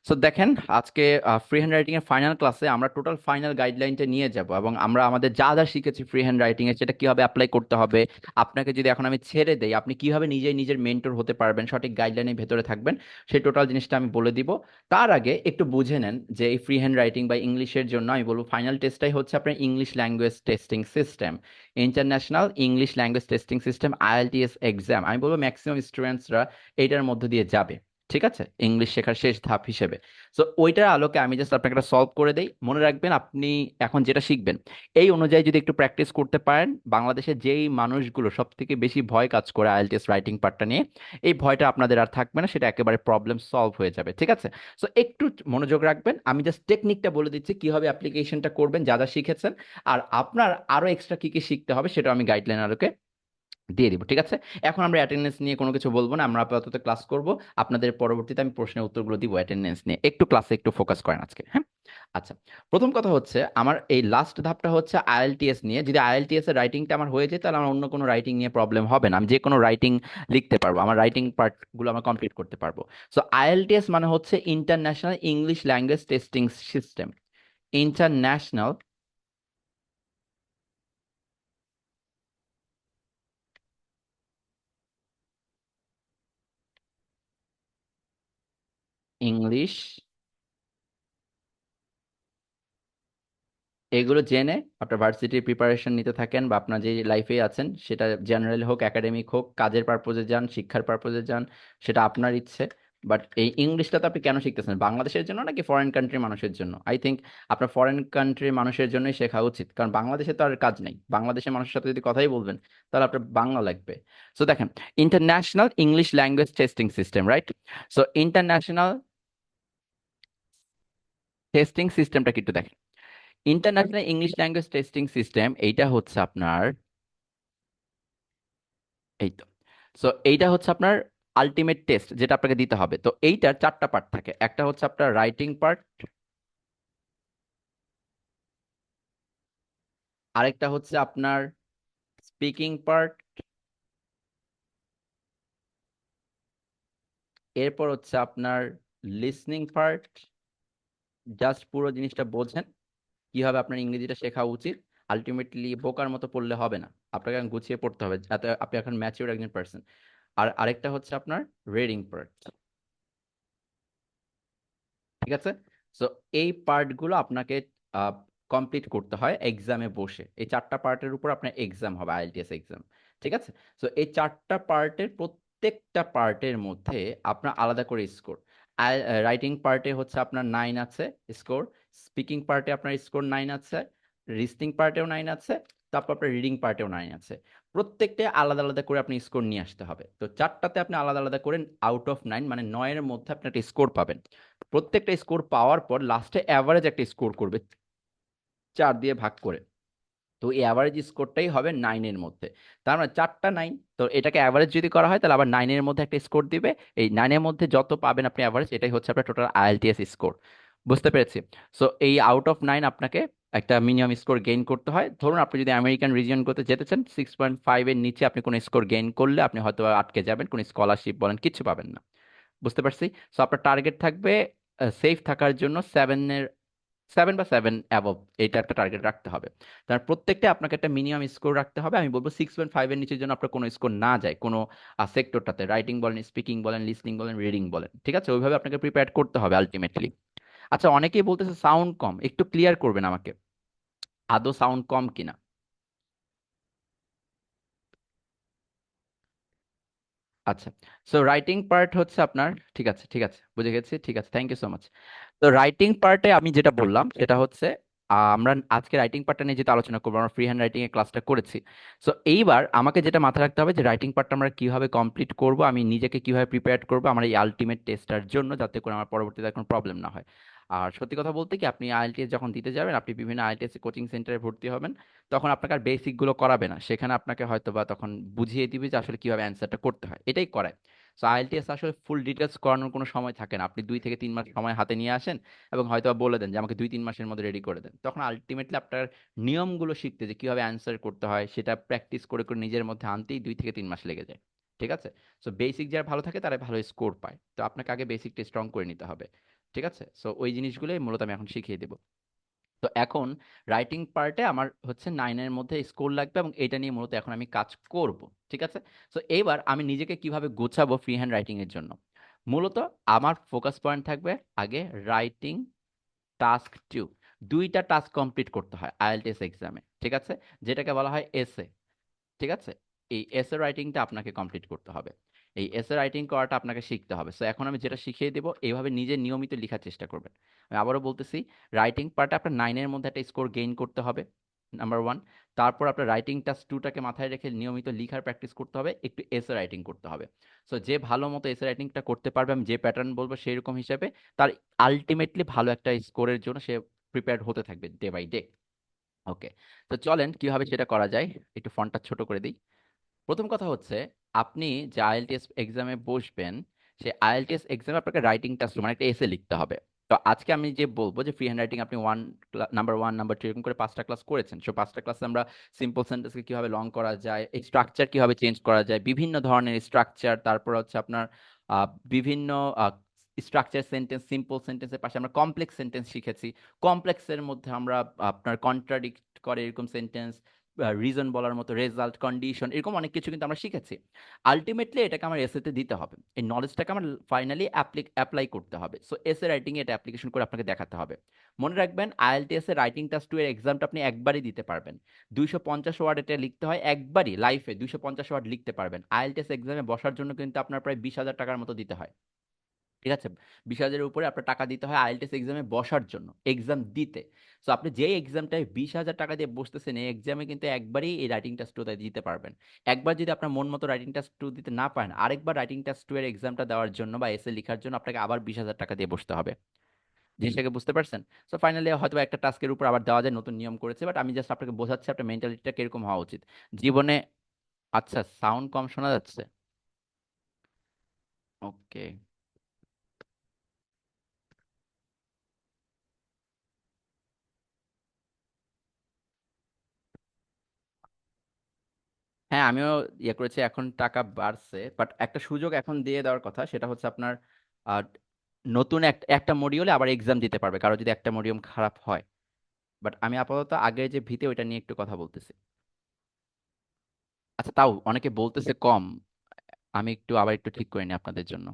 So দেখেন, আজকে free hand writing এর ফাইনাল ক্লাসে আমরা টোটাল ফাইনাল গাইডলাইনটা নিয়ে যাব এবং আমরা আমাদের যা যা শিখেছি ফ্রি হ্যান্ড রাইটিং এর সেটা কিভাবে অ্যাপ্লাই করতে হবে। আপনাকে যদি এখন আমি ছেড়ে দেই, আপনি কিভাবে নিজেই নিজের মেন্টর হতে পারবেন, সঠিক গাইডলাইনের ভেতরে থাকবেন, সেই টোটাল জিনিসটা আমি বলে দিব। তার আগে একটু বুঝে নেন যে এই ফ্রি হ্যান্ড রাইটিং বা ইংলিশের জন্য আমি বলবো ফাইনাল টেস্টটাই হচ্ছে আপনার English language testing system, international English language testing system, IELTS exam. আমি বলবো ম্যাক্সিমাম স্টুডেন্টসরা এইটার মধ্য দিয়ে যাবে, ঠিক আছে, ইংলিশ শেখার শেষ ধাপ হিসেবে। সো ওইটার আলোকে আমি জাস্ট আপনাকে একটা সলভ করে দেই। মনে রাখবেন, আপনি এখন যেটা শিখবেন এই অনুযায়ী যদি একটু প্র্যাকটিস করতে পারেন, বাংলাদেশে যেই মানুষগুলো সব থেকে বেশি ভয় কাজ করে আইএলটিএস রাইটিং পার্টটা নিয়ে, এই ভয়টা আপনাদের আর থাকবে না, সেটা একেবারে প্রবলেম সলভ হয়ে যাবে, ঠিক আছে। সো একটু মনোযোগ রাখবেন, আমি জাস্ট টেকনিকটা বলে দিচ্ছি কিভাবে অ্যাপ্লিকেশনটা করবেন যা যা শিখেছেন। আর আপনার আরো এক্সট্রা কি কি শিখতে হবে সেটা আমি গাইডলাইন আলোকে দিয়ে দিব, ঠিক আছে। এখন আমরা অ্যাটেন্ডেন্স নিয়ে কোনো কিছু বলবো না, আমরা আপাতত ক্লাস করব। আপনাদের পরবর্তীতে আমি প্রশ্নের উত্তরগুলো দিব অ্যাটেন্ডেন্স নিয়ে। একটু ক্লাসে একটু ফোকাস করেন আজকে, হ্যাঁ। আচ্ছা, প্রথম কথা হচ্ছে আমার এই লাস্ট ধাপটা হচ্ছে আইএলটিএস নিয়ে। যদি আইএলটিএস এর রাইটিংটা আমার হয়ে যায় তাহলে আমার অন্য কোনো রাইটিং নিয়ে প্রবলেম হবে না, আমি যে কোনো রাইটিং লিখতে পারবো, আমার রাইটিং পার্টগুলো আমার কমপ্লিট করতে পারবো। সো আইএলটিএস মানে হচ্ছে international English language testing system. International English, এগুলো জেনে আপনার ভার্সিটির প্রিপারেশন নিতে থাকেন বা আপনার যে লাইফে আছেন, সেটা জেনারেল হোক একাডেমিক হোক, কাজের পারপোজে যান, শিক্ষার পারপোজে যান, সেটা আপনার ইচ্ছে। বাট এই ইংলিশটা তো আপনি কেন শিখতেছেন, বাংলাদেশের জন্য নাকি ফরেন কান্ট্রির মানুষের জন্য? আই থিঙ্ক আপনার ফরেন কান্ট্রির মানুষের জন্যই শেখা উচিত, কারণ বাংলাদেশে তো আর কাজ নেই, বাংলাদেশের মানুষের সাথে যদি কথাই বলবেন তাহলে আপনার বাংলা লাগবে। সো দেখেন, international English language testing system, right? So international testing সিস্টেমটা কি একটু দেখেন। International English language testing system এইটা হচ্ছে আপনার, এই তো। সো এইটা হচ্ছে আপনার আলটিমেট টেস্ট যেটা আপনাকে দিতে হবে। তো এইটার চারটা পার্ট থাকে, একটা হচ্ছে আপনার রাইটিং পার্ট, আরেকটা হচ্ছে আপনার স্পিকিং পার্ট, এরপর হচ্ছে আপনার লিসনিং পার্ট। জাস্ট পুরো জিনিসটা বোঝেন কিভাবে আপনার ইংরেজিটা শেখা উচিত। আলটিমেটলি বোকার মতো পড়লে হবে না, আপনাকে এখন গুছিয়ে পড়তে হবে যাতে আপনি এখন ম্যাচিউর একজন পার্সন। আর আরেকটা হচ্ছে আপনার রিডিং পার্ট, ঠিক আছে। সো এই পার্টগুলো আপনাকে কমপ্লিট করতে হয় এক্সামে বসে। এই চারটা পার্টের উপর আপনার এক্সাম হবে, আইএলটিএস এক্সাম, ঠিক আছে। সো এই চারটা পার্টের প্রত্যেকটা পার্টের মধ্যে আপনার আলাদা করে স্কোর। রাইটিং পার্টে হচ্ছে আপনার 9 আছে স্কোর, স্পিকিং পার্টে আপনার স্কোর 9 আছে, লিসনিং পার্টেও 9 আছে, তারপর আপনার রিডিং পার্টেও 9 আছে। প্রত্যেকটা আলাদা আলাদা করে আপনি স্কোর নিয়ে আসতে হবে। তো চারটাতে আপনি আলাদা আলাদা করে আউট অফ 9 মানে 9 এর মধ্যে আপনি একটা স্কোর পাবেন। প্রত্যেকটা স্কোর পাওয়ার পর লাস্টে অ্যাভারেজ একটা স্কোর করবে 4 দিয়ে ভাগ করে। তো এই অ্যাভারেজ স্কোরটাই হবে 9 এর মধ্যে। তার মানে চারটা 9, তো এটাকে অ্যাভারেজ যদি করা হয় তাহলে আবার 9 এর মধ্যে একটা স্কোর দিবে। এই 9 এর মধ্যে যত পাবেন আপনি অ্যাভারেজ, এটাই হচ্ছে আপনার টোটাল আইএলটিএস স্কোর। বুঝতে পেরেছি। সো এই আউট অফ 9 আপনাকে একটা মিনিমাম স্কোর গেইন করতে হয়। ধরুন আপনি যদি আমেরিকান রিজিয়ন করতে যেতে চান, 6.5 এর নিচে আপনি কোনো স্কোর গেইন করলে আপনি হয়তো আটকে যাবেন, কোনো স্কলারশিপ বলেন কিচ্ছু পাবেন না। বুঝতে পারছি। সো আপনার টার্গেট থাকবে সেফ থাকার জন্য 7 বা 7 অ্যাবভ, এটা একটা টার্গেট রাখতে হবে। তার প্রত্যেকটা আপনাকে একটা মিনিমাম স্কোর রাখতে হবে। আমি বলবো 6.5 এর নিচের জন্য আপনার কোনো স্কোর না যায় কোনো সেক্টরটাতে, রাইটিং বলেন, স্পিকিং বলেন, লিসনিং বলেন, রিডিং বলেন, ঠিক আছে। ওইভাবে আপনাকে প্রিপেয়ার করতে হবে আলটিমেটলি। আচ্ছা, অনেকেই বলতেছে সাউন্ড কম, একটু ক্লিয়ার করবেন আমাকে আদৌ সাউন্ড কম কিনা। আচ্ছা, সো রাইটিং পার্ট হচ্ছে আপনার, ঠিক আছে ঠিক আছে, বুঝে গেছি, ঠিক আছে, থ্যাংক ইউ সো মাচ। তো রাইটিং পার্টে আমি যেটা বললাম সেটা হচ্ছে আমরা আজকে রাইটিং পার্টটা নিয়ে যেটা আলোচনা করবো, আমরা ফ্রি হ্যান্ড রাইটিং এর ক্লাসটা করেছি। সো এইবার আমাকে যেটা মাথায় রাখতে হবে যে রাইটিং পার্টটা আমরা কিভাবে কমপ্লিট করব, আমি নিজেকে কিভাবে প্রিপেয়ার করবো আমার এই আলটিমেট টেস্টার জন্য, যাতে করে আমার পরবর্তীতে কোনো প্রবলেম না হয়। আর সত্যি কথা বলতে কি, আপনি আইএলটিএস যখন দিতে যাবেন, আপনি বিভিন্ন আইএলটিএস কোচিং সেন্টারে ভর্তি হবেন, তখন আপনাকে আর বেসিক গুলো করাবে না, সেখানে আপনাকে হয়তো বা তখন বুঝিয়ে দিবে যে আসলে কিভাবে অ্যান্সারটা করতে হয়, এটাই করায়। সো আইএলটিএস আসলে ফুল ডিটেলস করানোর কোনো সময় থাকে না, আপনি 2 থেকে 3 মাস সময় হাতে নিয়ে আসেন এবং হয়তো বা বলে দেন যে আমাকে 2-3 মাসের মধ্যে রেডি করে দেন, তখন আলটিমেটলি আপনার নিয়মগুলো শিখতে, যে কিভাবে অ্যান্সার করতে হয় সেটা প্র্যাকটিস করে করে নিজের মধ্যে আনতেই 2 থেকে 3 মাস লেগে যায়, ঠিক আছে। সো বেসিক যারা ভালো থাকে তারা ভালো স্কোর পায়, তো আপনাকে আগে বেসিকটা স্ট্রং করে নিতে হবে। ঠিক আছে? সো ওই জিনিসগুলোই মূলত আমি এখন শিখিয়ে দেবো। তো এখন রাইটিং পার্টে আমার হচ্ছে 9 এর মধ্যে স্কোর লাগবে এবং এটা নিয়ে মূলত এখন আমি কাজ করব। ঠিক আছে? সো এইবার আমি নিজেকে কিভাবে গোছাবো ফ্রি হ্যান্ড রাইটিং এর জন্য। মূলত আমার ফোকাস পয়েন্ট থাকবে আগে রাইটিং টাস্ক 2। দুইটা টাস্ক কমপ্লিট করতে হয় আইএলটিএস এক্সামে। ঠিক আছে? যেটাকে বলা হয় এসে। ঠিক আছে? এই এসে রাইটিংটা আপনাকে কমপ্লিট করতে হবে। এই এসে রাইটিং করাটা আপনাকে শিখতে হবে। সো এখন আমি যেটা শিখিয়ে দেবো এইভাবে নিজে নিয়মিত লেখার চেষ্টা করবেন। আমি আবারও বলতেছি, রাইটিং পার্টে আপনার 9 এর মধ্যে একটা স্কোর গেইন করতে হবে, নাম্বার 1। তারপর আপনার রাইটিং টাস্ক 2টাকে মাথায় রেখে নিয়মিত লিখার প্র্যাকটিস করতে হবে, একটু এসে রাইটিং করতে হবে। সো যে ভালো মতো এসে রাইটিংটা করতে পারবে, আমি যে প্যাটার্ন বলবো সেই রকম হিসাবে তার আলটিমেটলি ভালো একটা স্কোরের জন্য সে প্রিপেয়ার্ড হতে থাকবে ডে বাই ডে। ওকে, তো চলেন কিভাবে সেটা করা যায়, একটু ফন্টটা ছোট করে দিই। প্রথম কথা হচ্ছে, আপনি যে আইএলটিএস এক্সামে বসবেন, সেই আইএলটিএস এক্সামে আপনাকে রাইটিং টাস্ক মানে একটা এসে লিখতে হবে। তো আজকে আমি যে বলবো যে ফ্রি হ্যান্ড রাইটিং আপনি নাম্বার 1 নাম্বার 2 এরকম করে 5টা ক্লাস করেছেন। সো 5টা ক্লাসে আমরা সিম্পল সেন্টেন্সকে কিভাবে লং করা যায়, এই স্ট্রাকচার কিভাবে চেঞ্জ করা যায়, বিভিন্ন ধরনের স্ট্রাকচার, তারপর হচ্ছে আপনার বিভিন্ন স্ট্রাকচার সেন্টেন্স, সিম্পল সেন্টেন্সের পাশে আমরা কমপ্লেক্স সেন্টেন্স শিখেছি। কমপ্লেক্সের মধ্যে আমরা আপনার কন্ট্রাডিক্ট করে এরকম সেন্টেন্স, রিজন বলার মতো, রেজাল্ট, কন্ডিশন, এরকম অনেক কিছু কিন্তু আমরা শিখেছি। আলটিমেটলি এটাকে আমার এসেতে দিতে হবে, এই নলেজটাকে আমার ফাইনালি অ্যাপ্লাই করতে হবে। সো এসে রাইটিং এটা অ্যাপ্লিকেশন করে আপনাকে দেখাতে হবে। মনে রাখবেন, আইএলটিএস এর রাইটিং টাস্ক 2 এর এক্সামটা আপনি একবারই দিতে পারবেন। 250 ওয়ার্ড এটা লিখতে হয়, একবারই লাইফে 250 ওয়ার্ড লিখতে পারবেন। আইএলটিএস এক্সামে বসার জন্য কিন্তু আপনার প্রায় 20,000 টাকার মতো দিতে হয়। ঠিক আছে? 20,000-এর উপরে আপনার টাকা দিতে হয় আইএলটিএস এক্সামে বসার জন্য, এক্সাম দিতে। সো আপনি যে এক্সামটায় 20,000 টাকা দিয়ে বসতেছেন, এই এক্সামে কিন্তু একবারই এই রাইটিং টেস্ট 2 দিতে পারবেন। একবার যদি আপনার মন মতো রাইটিং টেস্ট 2 দিতে না পারেন, আরেকবার রাইটিং টেস্ট 2 এর এক্সামটা দেওয়ার জন্য বা এসে লেখার জন্য আপনাকে আবার 20,000 টাকা দিয়ে বসতে হবে। জিনিসটাকে বুঝতে পারছেন? সো ফাইনালি হয়তো একটা টাস্কের উপর আবার দেওয়া যায়, নতুন নিয়ম করেছে, বাট আমি জাস্ট আপনাকে বোঝাচ্ছি আপনার মেন্টালিটিটা কিরকম হওয়া উচিত জীবনে। আচ্ছা, সাউন্ড কম শোনা যাচ্ছে? ওকে। হ্যাঁ, আমিও ইয়ে করেছি, এখন টাকা বাড়ছে, বাট একটা সুযোগ এখন দিয়ে দেওয়ার কথা, সেটা হচ্ছে আপনার আহ, নতুন একটা একটা মডিউলে আবার এক্সাম দিতে পারবে কারো যদি একটা মডিউল খারাপ হয়। বাট আমি আপাতত আগে যে ভীতি ওইটা নিয়ে একটু কথা বলতেছি। আচ্ছা, তাও অনেকে বলতেছে কম, আমি একটু আবার একটু ঠিক করে নিই আপনাদের জন্য।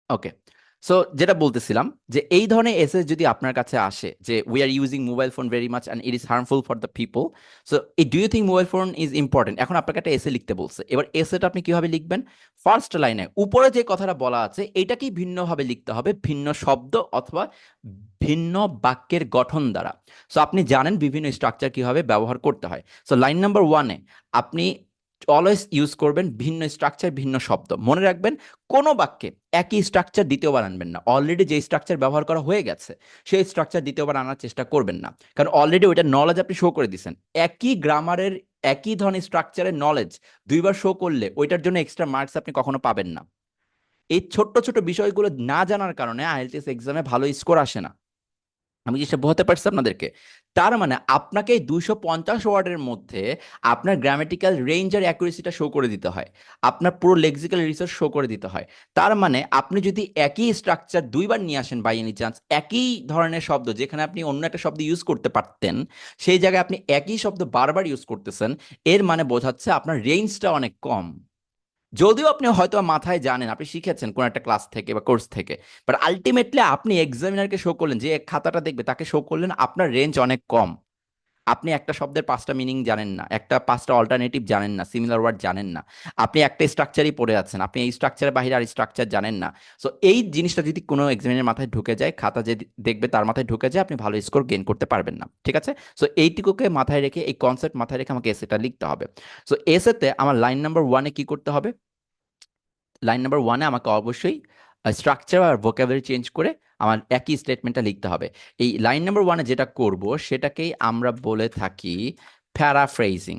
ওকে, সো যেটা বলতেছিলাম, যে এই ধরনের এসএস যদি আপনার কাছে আসে যে we are using mobile phone very much and it is harmful for the people, so do you think mobile phone is important, এখন আপনাকে একটা এসে লিখতে বলছে। এবার এসেটা আপনি কিভাবে লিখবেন? ফার্স্ট লাইনে উপরে যে কথাটা বলা আছে এটাকেই ভিন্নভাবে লিখতে হবে, ভিন্ন শব্দ অথবা ভিন্ন বাক্যের গঠন দ্বারা। সো আপনি জানেন বিভিন্ন স্ট্রাকচার কিভাবে ব্যবহার করতে হয়। সো লাইন নাম্বার 1-এ আপনি অলওয়েজ ইউজ করবেন ভিন্ন স্ট্রাকচার, ভিন্ন শব্দ। মনে রাখবেন, কোনো বাক্যে একই স্ট্রাকচার দ্বিতীয়বার আনবেন না। অলরেডি যে স্ট্রাকচার ব্যবহার করা হয়ে গেছে সেই স্ট্রাকচার দ্বিতীয়বার আনার চেষ্টা করবেন না, কারণ অলরেডি ওইটার নলেজ আপনি শো করে দিচ্ছেন। একই গ্রামারের, একই ধরনের স্ট্রাকচারের নলেজ দুইবার শো করলে ওইটার জন্য এক্সট্রা মার্কস আপনি কখনো পাবেন না। এই ছোট্ট ছোট বিষয়গুলো না জানার কারণে আইএলটিএস এক্সামে ভালো স্কোর আসে না। আমি যেটা বোঝাতে পারছি আপনাদেরকে, তার মানে আপনাকে এই 250 ওয়ার্ডের মধ্যে আপনার গ্রামেটিক্যাল রেঞ্জ আর অ্যাকুরেসিটা শো করে দিতে হয়, আপনার পুরো লেক্সিক্যাল রিসার্চ শো করে দিতে হয়। তার মানে আপনি যদি একই স্ট্রাকচার দুইবার নিয়ে আসেন বাই এনি চান্স, একই ধরনের শব্দ যেখানে আপনি অন্য একটা শব্দ ইউজ করতে পারতেন, সেই জায়গায় আপনি একই শব্দ বারবার ইউজ করতেছেন, এর মানে বোঝাচ্ছে আপনার রেঞ্জটা অনেক কম। যদিও আপনি হয়তো মাথায় জানেন, আপনি শিখেছেন কোন একটা ক্লাস থেকে বা কোর্স থেকে, বাট আলটিমেটলি আপনি এক্সামিনারকে শো করলেন, যে খাতাটা দেখবে তাকে শো করলেন আপনার রেঞ্জ অনেক কম। আপনি একটা শব্দের 5টা মিনিং জানেন না, একটা 5টা অল্টারনেটিভ জানেন না, সিমিলার ওয়ার্ড জানেন না। আপনি একটা স্ট্রাকচারই পড়ে আছেন, আপনি এই স্ট্রাকচারের বাইরে আর স্ট্রাকচার জানেন না। সো এই জিনিসটা যদি কোনো এক্সামিনের মাথায় ঢুকে যায়, খাতা যে দেখবে তার মাথায় ঢুকে যায়, আপনি ভালো স্কোর গেইন করতে পারবেন না। ঠিক আছে? সো এইটুকুকে মাথায় রেখে, এই কনসেপ্ট মাথায় রেখে আমাকে এসেটা লিখতে হবে। সো এসেতে আমার লাইন নাম্বার 1-এ কি করতে হবে? লাইন নাম্বার 1-এ আমাকে অবশ্যই স্ট্রাকচার আর ভোকাবুলারি চেঞ্জ করে আমার একই স্টেটমেন্টটা লিখতে হবে। এই লাইন নাম্বার 1-এ যেটা করব সেটাকেই আমরা বলে থাকি প্যারাফ্রেজিং।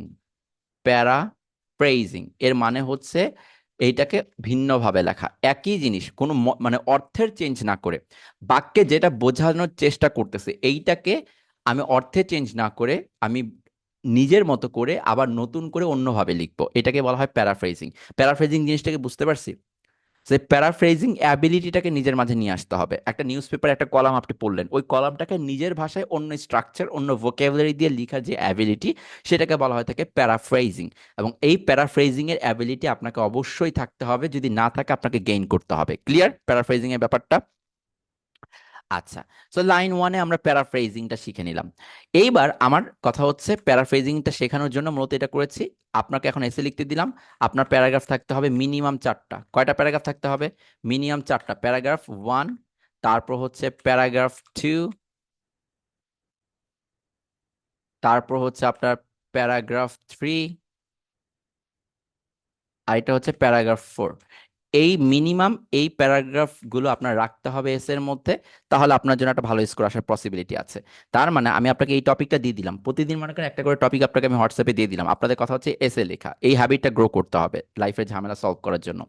প্যারাফ্রেজিং এর মানে হচ্ছে এইটাকে ভিন্নভাবে লেখা, একই জিনিস কোনো মানে অর্থের চেঞ্জ না করে, বাক্যে যেটা বোঝানোর চেষ্টা করতেছে এইটাকে আমি অর্থে চেঞ্জ না করে আমি নিজের মতো করে আবার নতুন করে অন্যভাবে লিখবো, এটাকে বলা হয় প্যারাফ্রেজিং। প্যারাফ্রেজিং জিনিসটাকে বুঝতে পারছি? যে প্যারাফ্রেজিং অ্যাবিলিটিটাকে নিজের মাঝে নিয়ে আসতে হবে। একটা নিউজ পেপারে একটা কলাম আপনি পড়লেন, ওই কলামটাকে নিজের ভাষায় অন্য স্ট্রাকচার অন্য ভোকাবুলারি দিয়ে লেখার যে অ্যাবিলিটি, সেটাকে বলা হয় থাকে প্যারাফ্রেজিং। এবং এই প্যারাফ্রেজিং এর অ্যাবিলিটি আপনাকে অবশ্যই থাকতে হবে, যদি না থাকে আপনাকে গেইন করতে হবে। ক্লিয়ার প্যারাফ্রেজিং এর ব্যাপারটা? আচ্ছা, সো লাইন ওয়ানে আমরা প্যারাফ্রেজিংটা শিখে নিলাম। এইবার আমার কথা হচ্ছে প্যারাফ্রেজিংটা শেখানোর জন্য মূলত এটা করেছি, আপনাকে এখন এসে লিখতে দিলাম। আপনার প্যারাগ্রাফ থাকতে হবে মিনিমাম চারটা। কয়টা প্যারাগ্রাফ থাকতে হবে? মিনিমাম চারটা। প্যারাগ্রাফ ওয়ান, তারপর হচ্ছে প্যারাগ্রাফ টু, তারপর হচ্ছে আপনার প্যারাগ্রাফ থ্রি, আর এটা হচ্ছে প্যারাগ্রাফ ফোর। এই মিনিমাম এই প্যারাগ্রাফগুলো আপনার রাখতে হবে এসের মধ্যে, তাহলে আপনার জন্য একটা ভালো স্কোর আসার পসিবিলিটি আছে। তার মানে আমি আপনাকে এই টপিকটা দিয়ে দিলাম, প্রতিদিন মনে করেন একটা করে টপিক আপনাকে আমি হোয়াটসঅ্যাপে দিয়ে দিলাম। আপনাদের কথা হচ্ছে এসে লেখা, এই হ্যাবিটটা গ্রো করতে হবে লাইফের ঝামেলা সলভ করার জন্য।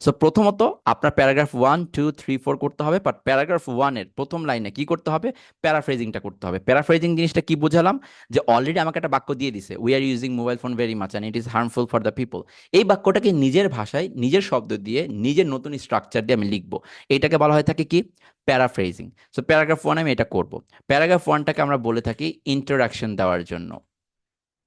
সো প্রথমত আপনার paragraph one two three four করতে হবে, বাট প্যারাগ্রাফ ওয়ানের প্রথম লাইনে কি করতে হবে? প্যারাফ্রেজিংটা করতে হবে। প্যারাফ্রেজিং জিনিসটা কি বোঝালাম? যে অলরেডি আমাকে একটা বাক্য দিয়ে দিছে, we are using mobile phone very much and it is harmful for the people. এই বাক্যটাকে নিজের ভাষায় নিজের শব্দ দিয়ে নিজের নতুন স্ট্রাকচার দিয়ে আমি লিখবো, এটাকে বলা হয়ে থাকে কি? প্যারাফ্রেজিং। সো প্যারাগ্রাফ ওয়ান আমি এটা করব। প্যারাগ্রাফ ওয়ানটাকে আমরা বলে থাকি ইন্ট্রোডাকশন দেওয়ার জন্য।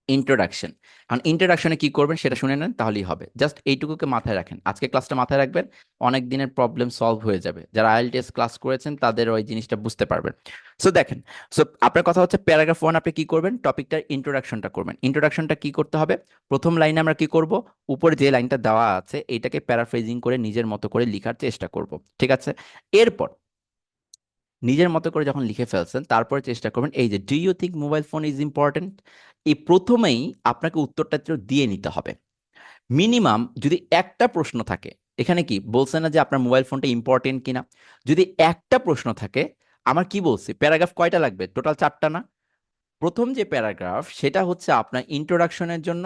ইন্ট্রোডাকশন। এখন ইন্ট্রোডাকশনে কি করবেন সেটা শুনে নেন, তাহলেই হবে। জাস্ট এইটুকুকে মাথায় রাখেন, আজকে ক্লাসটা মাথায় রাখবেন, অনেক দিনের প্রবলেম সলভ হয়ে যাবে। যারা আইএলটিএস ক্লাস করেছেন তাদের ওই জিনিসটা বুঝতে পারবেন। সো দেখেন, সো আপনার কথা হচ্ছে প্যারাগ্রাফ ওয়ান আপনি কি করবেন? টপিকটার ইন্ট্রোডাকশনটা করবেন। ইন্ট্রোডাকশনটা কি করতে হবে? প্রথম লাইনে আমরা কি করব? উপরে যে লাইনটা দেওয়া আছে এটাকে প্যারাফ্রেজিং করে নিজের মতো করে লেখার চেষ্টা করব। ঠিক আছে? এরপর নিজের মতো করে যখন লিখে ফেলছেন, তারপরে চেষ্টা করবেন এই যে do you think mobile phone is important, এই প্রথমেই আপনাকে উত্তরটা একটু দিয়ে নিতে হবে। মিনিমাম যদি একটা প্রশ্ন থাকে, এখানে কি বলছে না যে আপনার মোবাইল ফোনটা ইম্পর্টেন্ট কিনা? যদি একটা প্রশ্ন থাকে, আমার কি বলছি, প্যারাগ্রাফ কয়টা লাগবে? টোটাল চারটা না? প্রথম যে প্যারাগ্রাফ সেটা হচ্ছে আপনার ইন্ট্রোডাকশনের জন্য,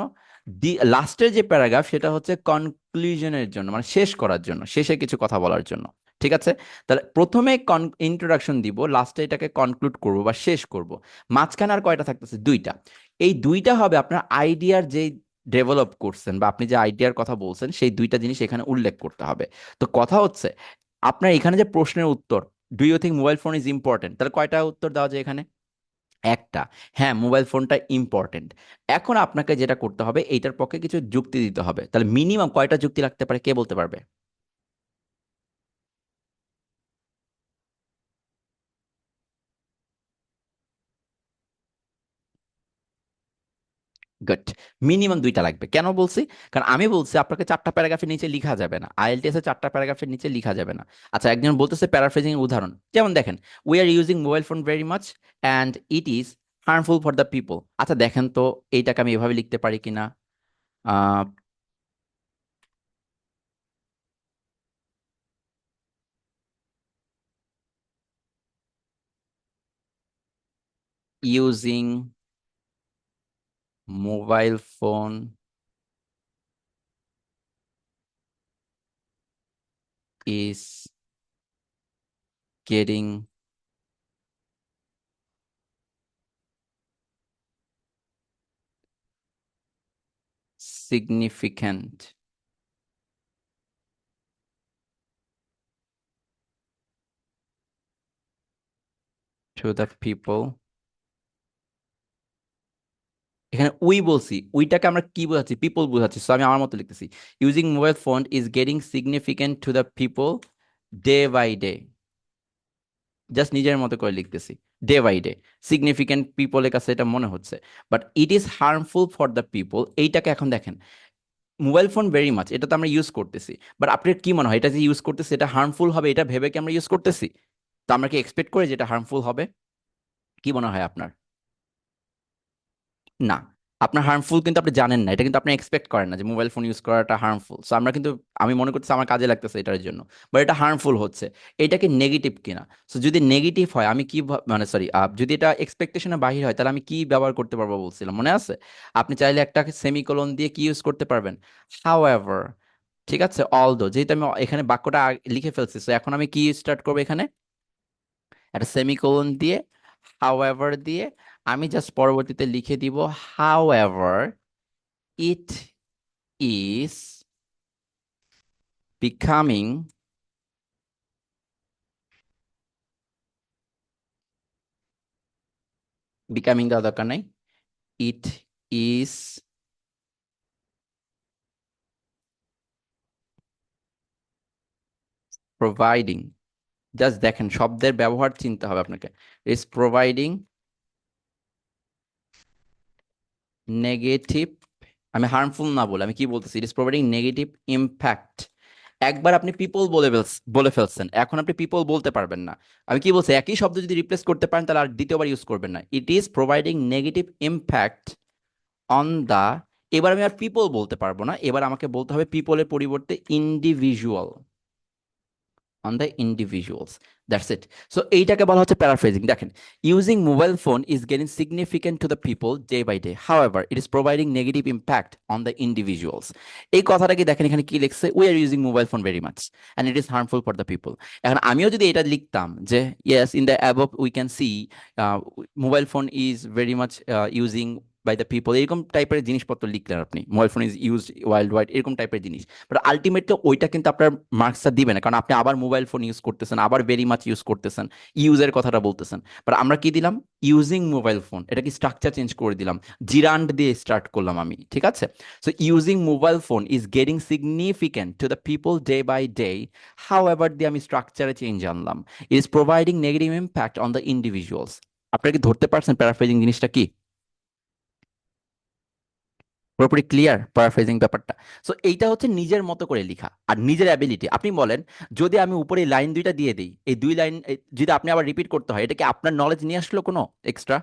লাস্টের যে প্যারাগ্রাফ সেটা হচ্ছে কনক্লুশনের জন্য, মানে শেষ করার জন্য, শেষে কিছু কথা বলার জন্য। ঠিক আছে? তাহলে প্রথমে ইন্ট্রোডাকশন দিব, লাস্টে এটাকে কনক্লুড করব বা শেষ করব। মাঝখানে আর কয়টা থাকতেছে? দুইটা। এই দুইটা হবে আপনার আইডিয়ার যে ডেভেলপ করছেন বা আপনি যে আইডিয়ার কথা বলছেন, সেই দুইটা জিনিস এখানে উল্লেখ করতে হবে। তো কথা হচ্ছে আপনার এখানে যে প্রশ্নের উত্তর, do you think mobile phone is important, তাহলে কয়টা উত্তর দেওয়া যায় এখানে? একটা। হ্যাঁ, মোবাইল ফোনটা ইম্পর্টেন্ট। এখন আপনাকে যেটা করতে হবে, এইটার পক্ষে কিছু যুক্তি দিতে হবে। তাহলে মিনিমাম কয়টা যুক্তি লাগতে পারে, কে বলতে পারবে? গুড। মিনিমাম দুইটা লাগবে। কেন বলছি? কারণ আমি বলছি আপনাকে চারটা প্যারাগ্রাফের নিচে লিখা যাবে না, আইএলটিএস এ চারটা প্যারাগ্রাফের নিচে লিখা যাবে না। আচ্ছা, একজন বলতেছে প্যারাফ্রেজিং উদাহরণ, যেমন দেখেন, we are using mobile phone very much and it is harmful for the people. আচ্ছা দেখেন তো, এইটাকে আমি এভাবে লিখতে পারি কিনা? Using mobile phone is getting significant to the people। এখানে উই বলছি, উইটাকে আমরা কি বোঝাচ্ছি? পিপল বোঝাচ্ছি। সো আমি আমার মতো লিখতেছি, using mobile phone is getting significant to the people day by day. Just নিজের মতো করে লিখতেছি, ডে বাই ডে। সিগনিফিকেন্ট পিপলের কাছে এটা মনে হচ্ছে, but it is harmful for the people. এইটাকে এখন দেখেন, মোবাইল ফোন ভেরি মাচ এটা তো আমরা ইউজ করতেছি, বাট আপনার কি মনে হয় এটা যে ইউজ করতেছি এটা হার্মফুল হবে, এটা ভেবে কি আমরা ইউজ করতেছি? তো আমরা কি এক্সপেক্ট করি যে এটা হার্মফুল হবে? কি মনে হয় আপনার? না। আপনার হার্মফুল কিন্তু আপনি জানেন না, এটা কিন্তু আপনি এক্সপেক্ট করেন না যে মোবাইল ফোন ইউজ করাটা হার্মফুল। সো আমরা কিন্তু, আমি মনে করতেছি আমার কাজে লাগতেছে এটার জন্য, বাট এটা হার্মফুল হচ্ছে। এটা কি নেগেটিভ কিনা? সো যদি নেগেটিভ হয় আমি কি মানে সরি, যদি এটা এক্সপেকটেশনের বাহির হয় তাহলে আমি কি ব্যবহার করতে পারবো বলছিলাম, মনে আছে? আপনি চাইলে একটা সেমিকোলন দিয়ে কি ইউজ করতে পারবেন? হাউএভার। ঠিক আছে? অলদো, যেহেতু আমি এখানে বাক্যটা লিখে ফেলছি, সো এখন আমি কি স্টার্ট করবো এখানে? একটা সেমিকোলন দিয়ে হাউএভার দিয়ে আমি জাস্ট পরবর্তীতে লিখে দিব however it is becoming, becoming দেওয়া দরকার নাই, ইট ইজ প্রোভাইডিং, জাস্ট দেখেন শব্দের ব্যবহার চিনতে হবে আপনাকে, ইজ প্রোভাইডিং নেগেটিভ, আমি হার্মফুল না বলে আমি কি বলতেছি, ইট ইজ প্রোভাইডিং নেগেটিভ ইম্প্যাক্ট। একবার আপনি পিপল বলে ফেলছেন, এখন আপনি পিপল বলতে পারবেন না। আমি কি বলছি, একই শব্দ যদি রিপ্লেস করতে পারেন তাহলে আর দ্বিতীয়বার ইউজ করবেন না। It is providing negative impact on the, এবার আমি আর পিপল বলতে পারবো না, এবার আমাকে বলতে হবে পিপলের পরিবর্তে individual, on the individuals, that's it. So এইটাকে বলা হচ্ছে প্যারাফ্রেজিং। দেখেন, using mobile phone is getting significant to the people day by day, however it is providing negative impact on the individuals. এই কথাটাকে দেখেন এখানে কি লিখছে, we are using mobile phone very much and it is harmful for the people. এখন আমিও যদি এটা লিখতাম যে yes in the above we can C mobile phone is very much using by the people, এরকম টাইপের জিনিসপত্র লিখলেন আপনি, mobile phone is use worldwide, এরকম টাইপের জিনিস, বাট আলটিমেটলি ওইটা কিন্তু আপনার মার্কসটা দিবে না, কারণ আপনি আবার মোবাইল ফোন ইউজ করতেছেন, আবার ভেরি মাচ ইউজ করতেছেন, ইউজের কথাটা বলতেছেন। বাট আমরা কি দিলাম, ইউজিং মোবাইল ফোন, এটা কি স্ট্রাকচার চেঞ্জ করে দিলাম, জিরান্ড দিয়ে স্টার্ট করলাম আমি, ঠিক আছে। So using mobile phone is getting significant to the people day by day, however দিয়ে আমি স্ট্রাকচারে চেঞ্জ আনলাম, it is providing negative impact on the individuals. আপনারা কি ধরতে পারছেন প্যারাফ্রেজিং জিনিসটা কি? পুরোপুরি ক্লিয়ার প্যারাফ্রেজিং ব্যাপারটা? সো এইটা হচ্ছে নিজের মতো করে লেখা আর নিজের অ্যাবিলিটি। আপনি বলেন, যদি আমি উপরে লাইন দুইটা দিয়ে দিই, এই দুই লাইন যদি আপনি আবার রিপিট করতে হয়, এটা কি আপনার নলেজ নিয়ে আসলো কোনো এক্সট্রা?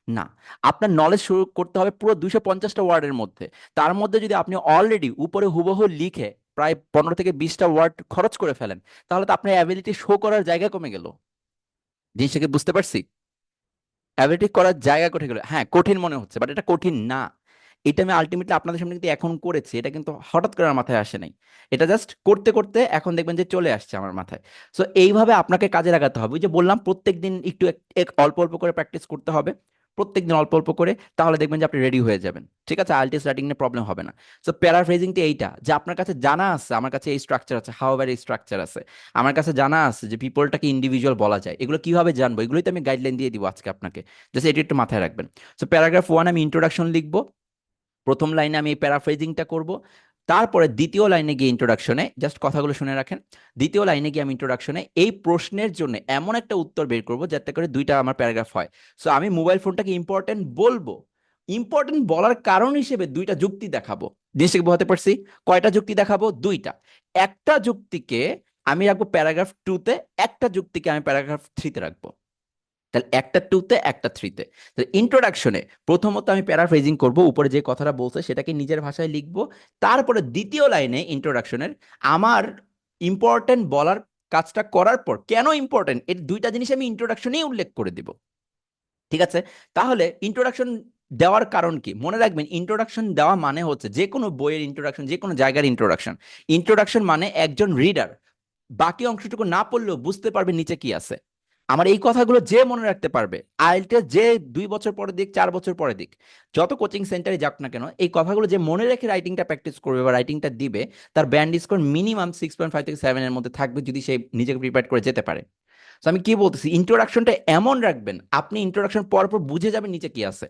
না। আপনার নলেজ শুরু করতে হবে পুরো 250টা ওয়ার্ডের মধ্যে। তার মধ্যে যদি আপনি অলরেডি উপরে হুবহু লিখে প্রায় 15 থেকে 20টা ওয়ার্ড খরচ করে ফেলেন, তাহলে তো আপনার অ্যাবিলিটি শো করার জায়গা কমে গেল। জিনিসটাকে বুঝতে পারছি? অ্যাবিলিটি করার জায়গা কঠে গেল, হ্যাঁ কঠিন মনে হচ্ছে, বাট এটা কঠিন না। এটা আমি আলটিমেটলি আপনাদের সামনে কিন্তু এখন করেছি, এটা কিন্তু হঠাৎ করে আমার মাথায় আসে নাই, এটা জাস্ট করতে করতে এখন দেখবেন যে চলে আসছে আমার মাথায়। সো এইভাবে আপনাকে কাজে লাগাতে হবে, ওই যে বললাম প্রত্যেকদিন একটু অল্প অল্প করে প্র্যাকটিস করতে হবে, প্রত্যেকদিন অল্প অল্প করে, তাহলে দেখবেন যে আপনি রেডি হয়ে যাবেন, ঠিক আছে, আইএলটিএস রাইটিং নিয়ে প্রবলেম হবে না। সো প্যারাফ্রেজিংটা এইটা, যে আপনার কাছে জানা আছে আমার কাছে এই স্ট্রাকচার আছে, হাউএভার এই স্ট্রাকচার আছে, আমার কাছে জানা আছে যে পিপলটাকে ইন্ডিভিজুয়াল বলা যায়, এগুলো কিভাবে জানবো, এগুলোই তো আমি গাইডলাইন দিয়ে দিব আজকে আপনাকে, জাস্ট এটি একটু মাথায় রাখবেন। সো প্যারাগ্রাফ 1 আমি ইন্ট্রোডাকশন লিখবো, প্রথম লাইনে আমি এই প্যারাফ্রেজিংটা করব, তারপরে দ্বিতীয় লাইনে গিয়ে ইন্ট্রোডাকশনে, জাস্ট কথাগুলো শুনে রাখেন, দ্বিতীয় লাইনে গিয়ে আমি ইন্ট্রোডাকশনে এই প্রশ্নের জন্য এমন একটা উত্তর বের করব যাতে করে দুইটা আমার প্যারাগ্রাফ হয়। সো আমি মোবাইল ফোনটাকে ইম্পর্টেন্ট বলবো, ইম্পর্টেন্ট বলার কারণ হিসেবে দুইটা যুক্তি দেখাবো। জিনিসটাকে বোঝাতে পারছি? কয়টা যুক্তি দেখাবো? দুইটা। একটা যুক্তিকে আমি রাখবো প্যারাগ্রাফ 2-তে, একটা যুক্তিকে আমি প্যারাগ্রাফ 3-তে রাখবো। তাহলে একটা 2-তে একটা 3-তে। ইন্ট্রোডাকশনে প্রথমত আমি প্যারাফ্রেজিং করব, উপরে যে কথাটা বলছে সেটাকে নিজের ভাষায় লিখবো, তারপরে দ্বিতীয় লাইনে ইন্ট্রোডাকশনের আমার ইম্পর্টেন্ট বলার কাজটা করার পর কেন ইম্পর্টেন্ট এই দুইটা জিনিস আমি ইন্ট্রোডাকশনেই উল্লেখ করে দিব, ঠিক আছে। তাহলে ইন্ট্রোডাকশন দেওয়ার কারণ কি মনে রাখবেন, ইন্ট্রোডাকশন দেওয়া মানে হচ্ছে যে কোনো বইয়ের ইন্ট্রোডাকশন, যে কোনো জায়গার ইন্ট্রোডাকশন, ইন্ট্রোডাকশন মানে একজন রিডার বাকি অংশটুকু না পড়লেও বুঝতে পারবে নিচে কি আছে। আমার এই কথাগুলো যে মনে রাখতে পারবে, আইএলটিএস যে 2 বছর পরে দিক, 4 বছর পরে দিক, যত কোচিং সেন্টারে যাক না কেন, এই কথাগুলো যে মনে রেখে রাইটিংটা প্র্যাকটিস করবে বা রাইটিংটা দিবে, তার ব্যান্ড স্কোর মিনিমাম 6.5 থেকে 7 এর মধ্যে থাকবে, যদি সে নিজেকে প্রিপেয়ার করে যেতে পারে। তো আমি কি বলতেছি, ইন্ট্রোডাকশনটা এমন রাখবেন আপনি ইন্ট্রোডাকশন পর পর বুঝে যাবেন নিচে কি আছে।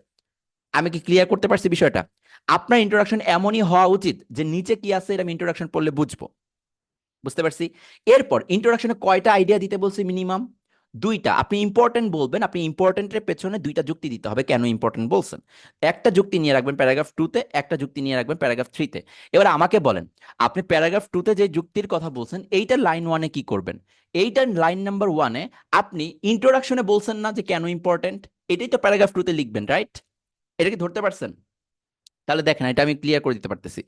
আমি কি ক্লিয়ার করতে পারছি বিষয়টা? আপনার ইন্ট্রোডাকশন এমনই হওয়া উচিত যে নিচে কি আছে এটা আমি ইন্ট্রোডাকশন পড়লে বুঝবো। বুঝতে পারছি? এরপর ইন্ট্রোডাকশনে কয়টা আইডিয়া দিতে বলছি, মিনিমাম দুইটা। আপনি ইম্পর্টেন্ট বলবেন, আপনি ইম্পর্টেন্টের পেছনে দুইটা যুক্তি দিতে হবে কেন ইম্পর্টেন্ট বলছেন। একটা যুক্তি নিয়ে রাখবেন প্যারাগ্রাফ 2-তে, একটা যুক্তি নিয়ে রাখবেন প্যারাগ্রাফ 3-তে। এবার আমাকে বলেন, আপনি প্যারাগ্রাফ 2-তে যে যুক্তির কথা বলছেন এইটা লাইন 1-এ কি করবেন? এইটার লাইন নাম্বার 1-এ আপনি ইন্ট্রোডাকশনে বলছেন না যে কেন ইম্পর্টেন্ট, এটাই তো প্যারাগ্রাফ 2-তে লিখবেন, রাইট? এটা কি ধরতে পারছেন? তাহলে দেখেন এটা আমি ক্লিয়ার করে দিতে পারতেছি,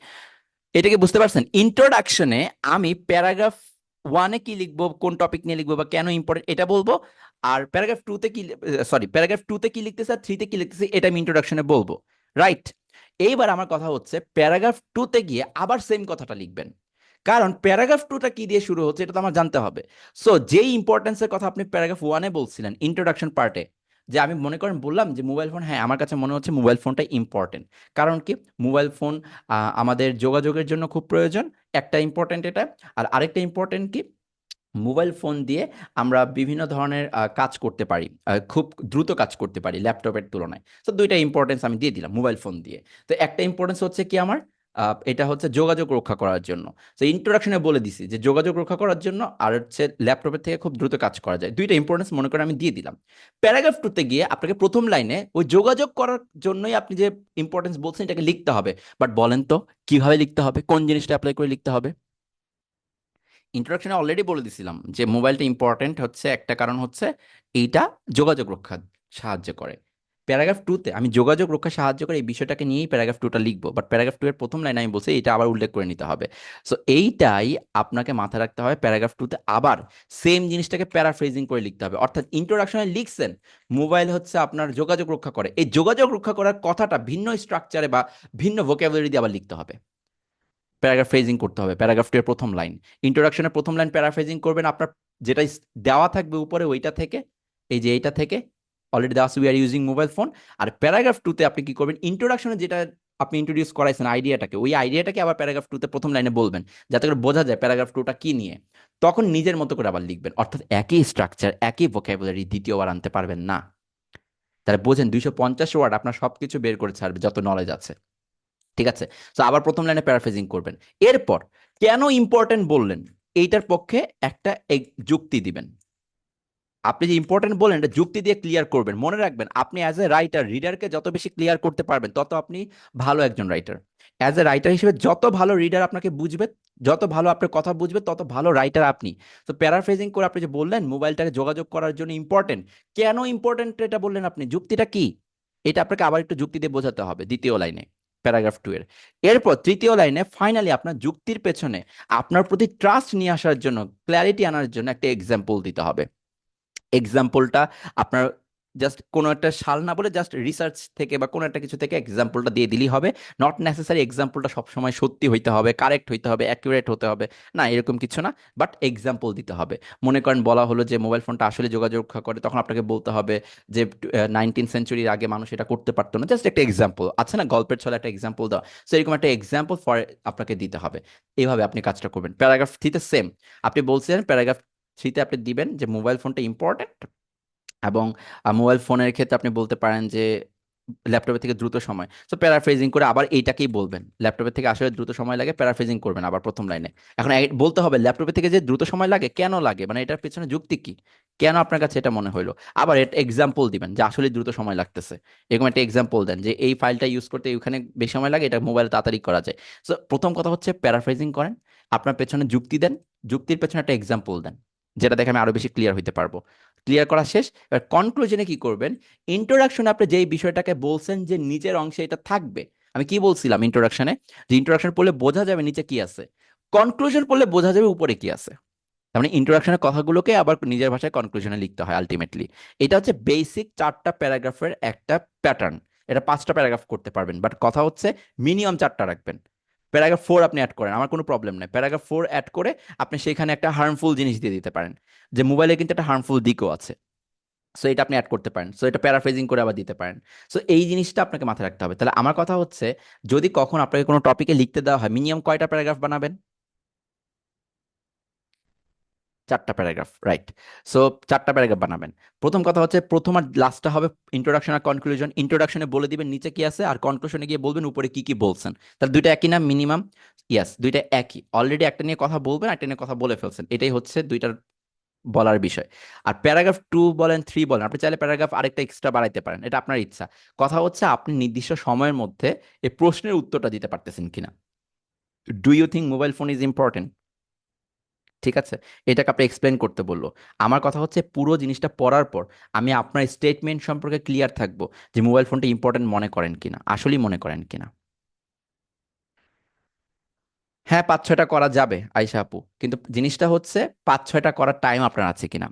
এটাকে বুঝতে পারছেন? ইন্ট্রোডাকশনে আমি প্যারাগ্রাফ 1-এ কি লিখবো, কোন টপিক নিয়ে লিখবো বা কেন ইম্পর্টেন্ট এটা বলবো, আর প্যারাগ্রাফ 2-তে কি, সরি প্যারাগ্রাফ 2-তে কি লিখতেছে আর 3-তে কি লিখতেছে এটা আমি ইন্ট্রোডাকশনে বলবো, রাইট? এইবার আমার কথা হচ্ছে প্যারাগ্রাফ 2-তে গিয়ে আবার সেম কথাটা লিখবেন, কারণ প্যারাগ্রাফ 2টা কি দিয়ে শুরু হচ্ছে এটা তো আমার জানতে হবে। সো যেই ইম্পর্টেন্সের কথা আপনি প্যারাগ্রাফ 1-এ বলছিলেন ইন্ট্রোডাকশন পার্টে, যে আমি মনে করেন বললাম যে মোবাইল ফোন, হ্যাঁ আমার কাছে মনে হচ্ছে মোবাইল ফোনটা ইম্পর্টেন্ট। কারণ কি, মোবাইল ফোন আমাদের যোগাযোগের জন্য খুব প্রয়োজন, একটা ইম্পর্টেন্ট এটা। আর আরেকটা ইম্পর্টেন্ট কি, মোবাইল ফোন দিয়ে আমরা বিভিন্ন ধরনের কাজ করতে পারি, খুব দ্রুত কাজ করতে পারি ল্যাপটপের তুলনায়। তো দুইটা ইম্পর্টেন্স আমি দিয়ে দিলাম মোবাইল ফোন দিয়ে। তো একটা ইম্পর্টেন্স হচ্ছে কি আমার, এটা হচ্ছে যোগাযোগ রক্ষা করার জন্য। তো ইন্ট্রোডাকশনে বলে দিছি যে যোগাযোগ রক্ষা করার জন্য, আর হচ্ছে ল্যাপটপের থেকে খুব দ্রুত কাজ করা যায়, দুইটা ইম্পর্টেন্স মনে করে আমি দিয়ে দিলাম। প্যারাগ্রাফ টুতে গিয়ে আপনাকে প্রথম লাইনে ওই যোগাযোগ করার জন্যই আপনি যে ইম্পর্টেন্স বলছেন এটাকে লিখতে হবে। বাট বলেন তো কিভাবে লিখতে হবে, কোন জিনিসটা অ্যাপ্লাই করে লিখতে হবে? ইন্ট্রোডাকশনে অলরেডি বলে দিছিলাম যে মোবাইলটা ইম্পর্ট্যান্ট হচ্ছে একটা কারণ হচ্ছে এইটা যোগাযোগ রক্ষা সাহায্য করে। প্যারাগ্রাফ টুতে আমি যোগাযোগ রক্ষা সাহায্য করে এই বিষয়টাকে নিয়েই প্যারাগ্রাফ টুটা লিখবো, বাট প্যারাগ্রাফ টু এর প্রথম লাইনে আমি বলছি এটা আবার উল্লেখ করে নিতে হবে। সো এইটাই আপনাকে মাথায় রাখতে হবে, প্যারাগ্রাফ টুতে আবার সেম জিনিসটাকে প্যারাফ্রেজিং করে লিখতে হবে। অর্থাৎ ইন্ট্রোডাকশনে লিখছেন মোবাইল হচ্ছে আপনার যোগাযোগ রক্ষা করে, এই যোগাযোগ রক্ষা করার কথাটা ভিন্ন স্ট্রাকচারে বা ভিন্ন ভোকাবুলারি দিয়ে আবার লিখতে হবে, প্যারাগ্রাফ্রেজিং করতে হবে। প্যারাগ্রাফ টু এর প্রথম লাইন, ইন্ট্রোডাকশনের প্রথম লাইন প্যারাফ্রেজিং করবেন আপনার যেটা দেওয়া থাকবে উপরে ওইটা থেকে, এই যে এইটা থেকে অলরেডি দেওয়া আছে we are using mobile phone. আর প্যারাগ্রাফ টুতে আপনি কি করবেন, ইন্ট্রোডাকশনে যেটা আপনি ইন্ট্রোডিউস করাইছেন আইডিয়াটাকে, ওই আইডিয়াটাকে আবার প্যারাগ্রাফ টুতে প্রথম লাইনে বলবেন, যাতে করে বোঝা যায় প্যারাগ্রাফ টুটা কি নিয়ে। তখন নিজের মতো করে আবার লিখবেন, অর্থাৎ একই স্ট্রাকচার একই ভোকাবুলারি দ্বিতীয়বার আনতে পারবেন না। তাহলে বোঝেন 250 ওয়ার্ড আপনার সবকিছু বের করে ছাড়বে যত নলেজ আছে। ঠিক আছে, তো আবার প্রথম লাইনে প্যারাফ্রেজিং করবেন। এরপর কেন ইম্পর্টেন্ট বললেন এইটার পক্ষে একটা যুক্তি দিবেন। আপনি যে ইম্পর্টেন্ট বলেন এটা যুক্তি দিয়ে ক্লিয়ার করবেন। মনে রাখবেন আপনি অ্যাজ এ রাইটার রিডারকে যত বেশি ক্লিয়ার করতে পারবেন তত আপনি ভালো একজন রাইটার। অ্যাজ এ রাইটার হিসেবে যত ভালো রিডার আপনাকে বুঝবে, যত ভালো আপনার কথা বুঝবে, তত ভালো রাইটার আপনি। তো প্যারাফ্রেজিং করে আপনি যে বললেন মোবাইলটাকে যোগাযোগ করার জন্য ইম্পর্টেন্ট, কেন ইম্পর্টেন্ট এটা বললেন আপনি, যুক্তিটা কি, এটা আপনাকে আবার একটু যুক্তি দিয়ে বোঝাতে হবে দ্বিতীয় লাইনে, প্যারাগ্রাফ টু এর। এরপর তৃতীয় লাইনে ফাইনালি আপনার যুক্তির পেছনে আপনার প্রতি ট্রাস্ট নিয়ে আসার জন্য, ক্ল্যারিটি আনার জন্য একটা এক্সাম্পল দিতে হবে। এক্সাম্পলটা আপনার জাস্ট কোনো একটা সাল না বলে জাস্ট রিসার্চ থেকে বা কোনো একটা কিছু থেকে এক্সাম্পলটা দিয়ে দিলেই হবে। নট নেসেসারি এক্সাম্পলটা সবসময় সত্যি হইতে হবে, কারেক্ট হইতে হবে, অ্যাকুরেট হতে হবে, না এরকম কিছু না। বাট এক্সাম্পল দিতে হবে। মনে করেন বলা হলো যে মোবাইল ফোনটা আসলে যোগাযোগ রক্ষা করে, তখন আপনাকে বলতে হবে যে 19th সেঞ্চুরির আগে মানুষ এটা করতে পারতো না, জাস্ট একটা এক্সাম্পল আছে না, গল্পের ছলে একটা এক্সাম্পল দেওয়া, সো এরকম একটা এক্সাম্পল ফর আপনাকে দিতে হবে। এইভাবে আপনি কাজটা করবেন। প্যারাগ্রাফ থ্রিতে সেম, আপনি বলছেন প্যারাগ্রাফ থ্রিতে আপনি দিবেন যে মোবাইল ফোনটা ইম্পর্টেন্ট, এবং মোবাইল ফোনের ক্ষেত্রে আপনি বলতে পারেন যে ল্যাপটপের থেকে দ্রুত সময়, তো প্যারাফ্রেজিং করে আবার এইটাকেই বলবেন, ল্যাপটপের থেকে আসলে দ্রুত সময় লাগে, প্যারাফ্রেজিং করবেন আবার প্রথম লাইনে। এখন বলতে হবে ল্যাপটপের থেকে যে দ্রুত সময় লাগে কেন লাগে, মানে এটার পেছনে যুক্তি কি, কেন আপনার কাছে এটা মনে হলো। আবার এটা এক্সাম্পল দিবেন যে আসলে দ্রুত সময় লাগতেছে, এরকম একটা এক্সাম্পল দেন যে এই ফাইলটা ইউজ করতে ওখানে বেশি সময় লাগে, এটা মোবাইলে তাড়াতাড়ি করা যায়। সো প্রথম কথা হচ্ছে প্যারাফ্রেজিং করেন, আপনার পেছনে যুক্তি দেন, যুক্তির পেছনে একটা এক্সাম্পল দেন, যেটা দেখে আমি আরো বেশি ক্লিয়ার হইতে পারবো। ক্লিয়ার করা শেষ, এবার কনক্লুশনে কি করবেন, ইন্ট্রোডাকশনে আপনি যেই বিষয়টাকে বলছেন যে নিচের অংশে এটা থাকবে, আমি কি বলছিলাম ইন্ট্রোডাকশনে, যে ইন্ট্রোডাকশন পড়লে বোঝা যাবে নিচে কি আছে, কনক্লুশন পড়লে বোঝা যাবে উপরে কি আছে। তার মানে ইন্ট্রোডাকশনের কথাগুলোকে আবার নিজের ভাষায় কনক্লুশনে লিখতে হয় আলটিমেটলি। এটা হচ্ছে বেসিক 4টা প্যারাগ্রাফের একটা প্যাটার্ন। এটা 5টা প্যারাগ্রাফ করতে পারবেন, বাট কথা হচ্ছে মিনিমাম 4টা রাখবেন। প্যারাগ্রাফ 4 আপনি অ্যাড করেন, আমার কোনো প্রবলেম নেই, প্যারাগ্রাফ 4 অ্যাড করে আপনি সেখানে একটা হার্মফুল জিনিস দিয়ে দিতে পারেন, যে মোবাইলে কিন্তু একটা হার্মফুল দিকও আছে, সো এটা আপনি অ্যাড করতে পারেন, সো এটা প্যারাফ্রেজিং করে আবার দিতে পারেন। সো এই জিনিসটা আপনাকে মাথায় রাখতে হবে। তাহলে আমার কথা হচ্ছে, যদি কখন আপনাকে কোনো টপিকে লিখতে দেওয়া হয় মিনিমাম কয়টা প্যারাগ্রাফ বানাবেন? 4টা প্যারাগ্রাফ, রাইট। সো 4টা প্যারাগ্রাফ বানাবেন। প্রথম কথা হচ্ছে প্রথম আর লাস্টটা হবে ইন্ট্রোডাকশন আর কনক্লুশন। ইন্ট্রোডাকশনে বলে দিবেন নিচে কি আছে, আর কনক্লুশনে গিয়ে বলবেন উপরে কি কি বলছেন। তাহলে দুইটা একই না মিনিমাম? ইয়াস, দুইটা একই। অলরেডি একটা নিয়ে কথা বলবেন, একটা নিয়ে কথা বলে ফেলছেন, এটাই হচ্ছে দুইটার বলার বিষয়। আর প্যারাগ্রাফ 2 বলেন 3 বলেন, আপনি চাইলে প্যারাগ্রাফ আরেকটা এক্সট্রা বাড়াইতে পারেন, এটা আপনার ইচ্ছা। কথা হচ্ছে আপনি নির্দিষ্ট সময়ের মধ্যে এই প্রশ্নের উত্তরটা দিতে পারতেছেন কিনা। Do you think mobile phone is important? ঠিক আছে, এটাকে আপনি এক্সপ্লেন করতে বললো। আমার কথা হচ্ছে পুরো জিনিসটা পড়ার পর আমি আপনার স্টেটমেন্ট সম্পর্কে ক্লিয়ার থাকবো, যে মোবাইল ফোনটা ইম্পর্টেন্ট মনে করেন কিনা, আসলেই মনে করেন কিনা। হ্যাঁ 5-6টা করা যাবে আয়শা আপু, কিন্তু জিনিসটা হচ্ছে 5-6টা করার টাইম আপনার আছে কিনা।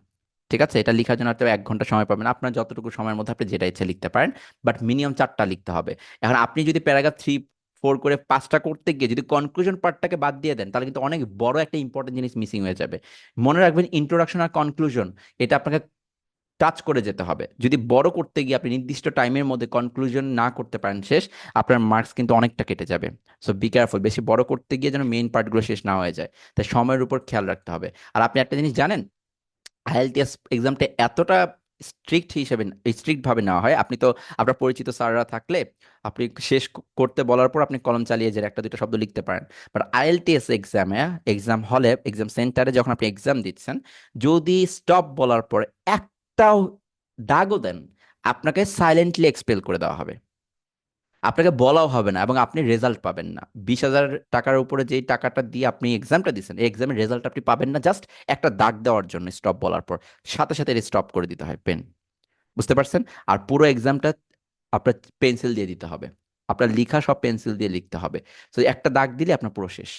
ঠিক আছে, এটা লেখার জন্য হয়তো 1 ঘন্টা সময় পাবেন, আপনার যতটুকু সময়ের মধ্যে আপনি যেটা ইচ্ছে লিখতে পারেন, বাট মিনিমাম 4টা লিখতে হবে। এখন আপনি যদি প্যারাগ্রাফ 3-4 করে 5টা করতে গিয়ে যদি কনক্লুশন পার্টটাকে বাদ দিয়ে দেন, তাহলে কিন্তু অনেক বড় একটা ইম্পর্টেন্ট জিনিস মিসিং হয়ে যাবে। মনে রাখবেন ইন্ট্রোডাকশন আর কনক্লুশন, এটা আপনাকে টাচ করে যেতে হবে। যদি বড় করতে গিয়ে আপনি নির্দিষ্ট টাইমের মধ্যে কনক্লুশন না করতে পারেন শেষ, আপনার মার্কস কিন্তু অনেকটা কেটে যাবে। সো বি কেয়ারফুল, বেশি বড় করতে গিয়ে যেন মেইন পার্টগুলো শেষ না হয়ে যায়। তাই সময়ের উপর খেয়াল রাখতে হবে। আর আপনি একটা জিনিস জানেন, আইএলটিএস এক্সামটা এতটা স্ট্রিক্ট ভাবে নেওয়া হয়, আপনি তো আপনার পরিচিত স্যাররা থাকলে আপনি শেষ করতে বলার পর আপনি কলম চালিয়ে যে একটা দুটো শব্দ লিখতে পারেন। বাট আইএলটিএস এক্সামে, এক্সাম হলে, এক্সাম সেন্টারে যখন আপনি এক্সাম দিচ্ছেন, যদি স্টপ বলার পর একটাও দাগও দেন, আপনাকে সাইলেন্টলি এক্সপেল করে দেওয়া হবে। আপনাকে বলাও হবে না এবং আপনি রেজাল্ট পাবেন না। 20,000 টাকার উপরে যেই টাকাটা দিয়ে আপনি এক্সামটা দিচ্ছেন, এই এক্সামের রেজাল্ট আপনি পাবেন না জাস্ট একটা দাগ দেওয়ার জন্য স্টপ বলার পর। সাথে সাথে স্টপ করে দিতে হয় পেন। বুঝতে পারছেন? আর পুরো এক্সামটা আপনার পেন্সিল দিয়ে দিতে হবে। আপনার লেখা সব পেন্সিল দিয়ে লিখতে হবে। তো একটা দাগ দিলে আপনার পুরো শেষ।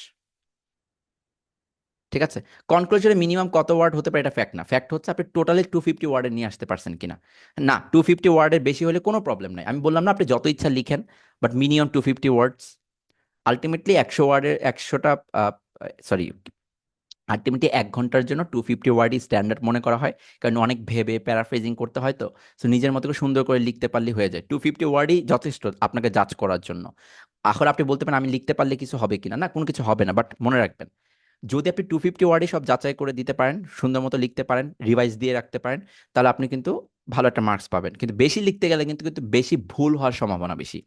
ঠিক আছে? কনক্লুশনে মিনিমাম কত ওয়ার্ড হতে পারে এটা ফ্যাক্ট না। ফ্যাক্ট হচ্ছে আপনি টোটালি 250 ওয়ার্ডে নিয়ে আসতে পারছেন কিনা। না, 250 ওয়ার্ডের বেশি হলে কোনো প্রবলেম নাই। আমি বললাম না আপনি যত ইচ্ছা লিখেন, বাট মিনিমাম 250 ওয়ার্ডস। আলটিমেটলি 100 ওয়ার্ডের 100টা, সরি, আলটিমেটলি 1 ঘন্টার জন্য 250 ওয়ার্ডই স্ট্যান্ডার্ড মনে করা হয়। কারণ অনেক ভেবে প্যারাফ্রেজিং করতে হয়, তো সো নিজের মতো করে সুন্দর করে লিখতে পারলে হয়ে যায়। 250 ওয়ার্ডই যথেষ্ট আপনাকে জাজ করার জন্য। এখন আপনি বলতে পারেন আমি লিখতে পারলে কিছু হবে কিনা, না কোনো কিছু হবে না, বাট মনে রাখবেন যদি আপনি 250 ওয়ার্ডে সব যাচাই করে দিতে পারেন, সুন্দর মতো লিখতে পারেন, রিভাইজ দিয়ে রাখতে পারেন, তাহলে আপনি কিন্তু ভালো একটা মার্কস পাবেন। কিন্তু বেশি লিখতে গেলে কিন্তু কিন্তু বেশি ভুল হওয়ার সম্ভাবনা বেশি।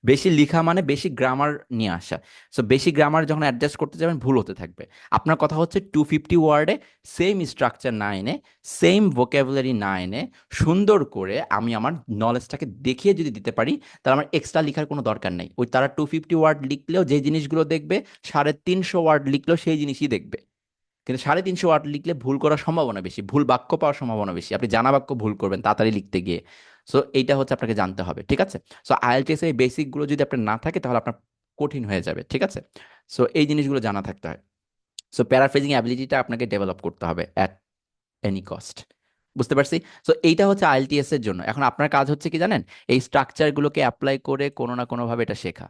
বেশি লিখা মানে বেশি গ্রামার নিয়ে আসা। সো বেশি গ্রামার যখন অ্যাডজাস্ট করতে যাবেন ভুল হতে থাকবে। আপনার কথা হচ্ছে 250 ওয়ার্ডে সেম স্ট্রাকচার না এনে, সেম ভোকাবুলারি না এনে, সুন্দর করে আমি আমার নলেজটাকে দেখিয়ে যদি দিতে পারি, তাহলে আমার এক্সট্রা লেখার কোনো দরকার নেই। ওই তারা 250 ওয়ার্ড লিখলেও যে জিনিসগুলো দেখবে, 350 ওয়ার্ড লিখলেও সেই জিনিসই দেখবে। কিন্তু 350 ওয়াট লিখলে ভুল করার সম্ভাবনা বেশি, ভুল বাক্য পাওয়ার সম্ভাবনা বেশি, আপনি জানা বাক্য ভুল করবেন তাড়াতাড়ি লিখতে গিয়ে। সো এইটা হচ্ছে আপনাকে জানতে হবে, ঠিক আছে? সো আইএলটিএস এই বেসিক গুলো যদি আপনার না থাকে তাহলে আপনার কঠিন হয়ে যাবে, ঠিক আছে? সো এই জিনিসগুলো জানা থাকতে হয়। সো প্যারাফ্রেজিং অ্যাবিলিটিটা আপনাকে ডেভেলপ করতে হবে অ্যাট এনি কস্ট। বুঝতে পারছি? সো এইটা হচ্ছে আইএলটিএস এর জন্য। এখন আপনার কাজ হচ্ছে কি জানেন, এই স্ট্রাকচারগুলোকে অ্যাপ্লাই করে কোনো না কোনোভাবে এটা শেখা।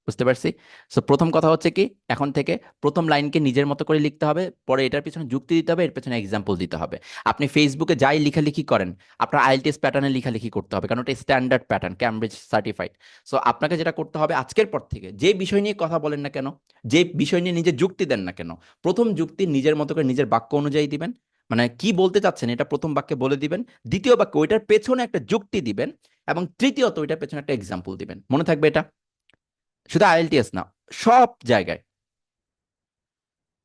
বুঝতে পারছি? সো প্রথম কথা হচ্ছে কি, এখন থেকে প্রথম লাইনকে নিজের মতো করে লিখতে হবে, পরে এটার পিছনে যুক্তি দিতে হবে, এর পেছনে এক্সাম্পল দিতে হবে। আপনি ফেসবুকে যাই লেখালেখি করেন, আপনার আইএলটিএস প্যাটার্নে লেখালেখি করতে হবে, কারণ ওটা standard pattern, Cambridge certified. So আপনাকে যেটা করতে হবে আজকের পর থেকে, যে বিষয় নিয়ে কথা বলেন না কেন, যে বিষয় নিয়ে নিজে যুক্তি দেন না কেন, প্রথম যুক্তি নিজের মতো করে নিজের বাক্য অনুযায়ী দিবেন। মানে কি বলতে চাচ্ছেন এটা প্রথম বাক্যে বলে দিবেন। দ্বিতীয় বাক্য ওইটার পেছনে একটা যুক্তি দিবেন। এবং তৃতীয়ত ওইটার পেছনে একটা এক্সাম্পল দিবেন। মনে থাকবে এটা? শুধু আইএলটিএস না, সব জায়গায়,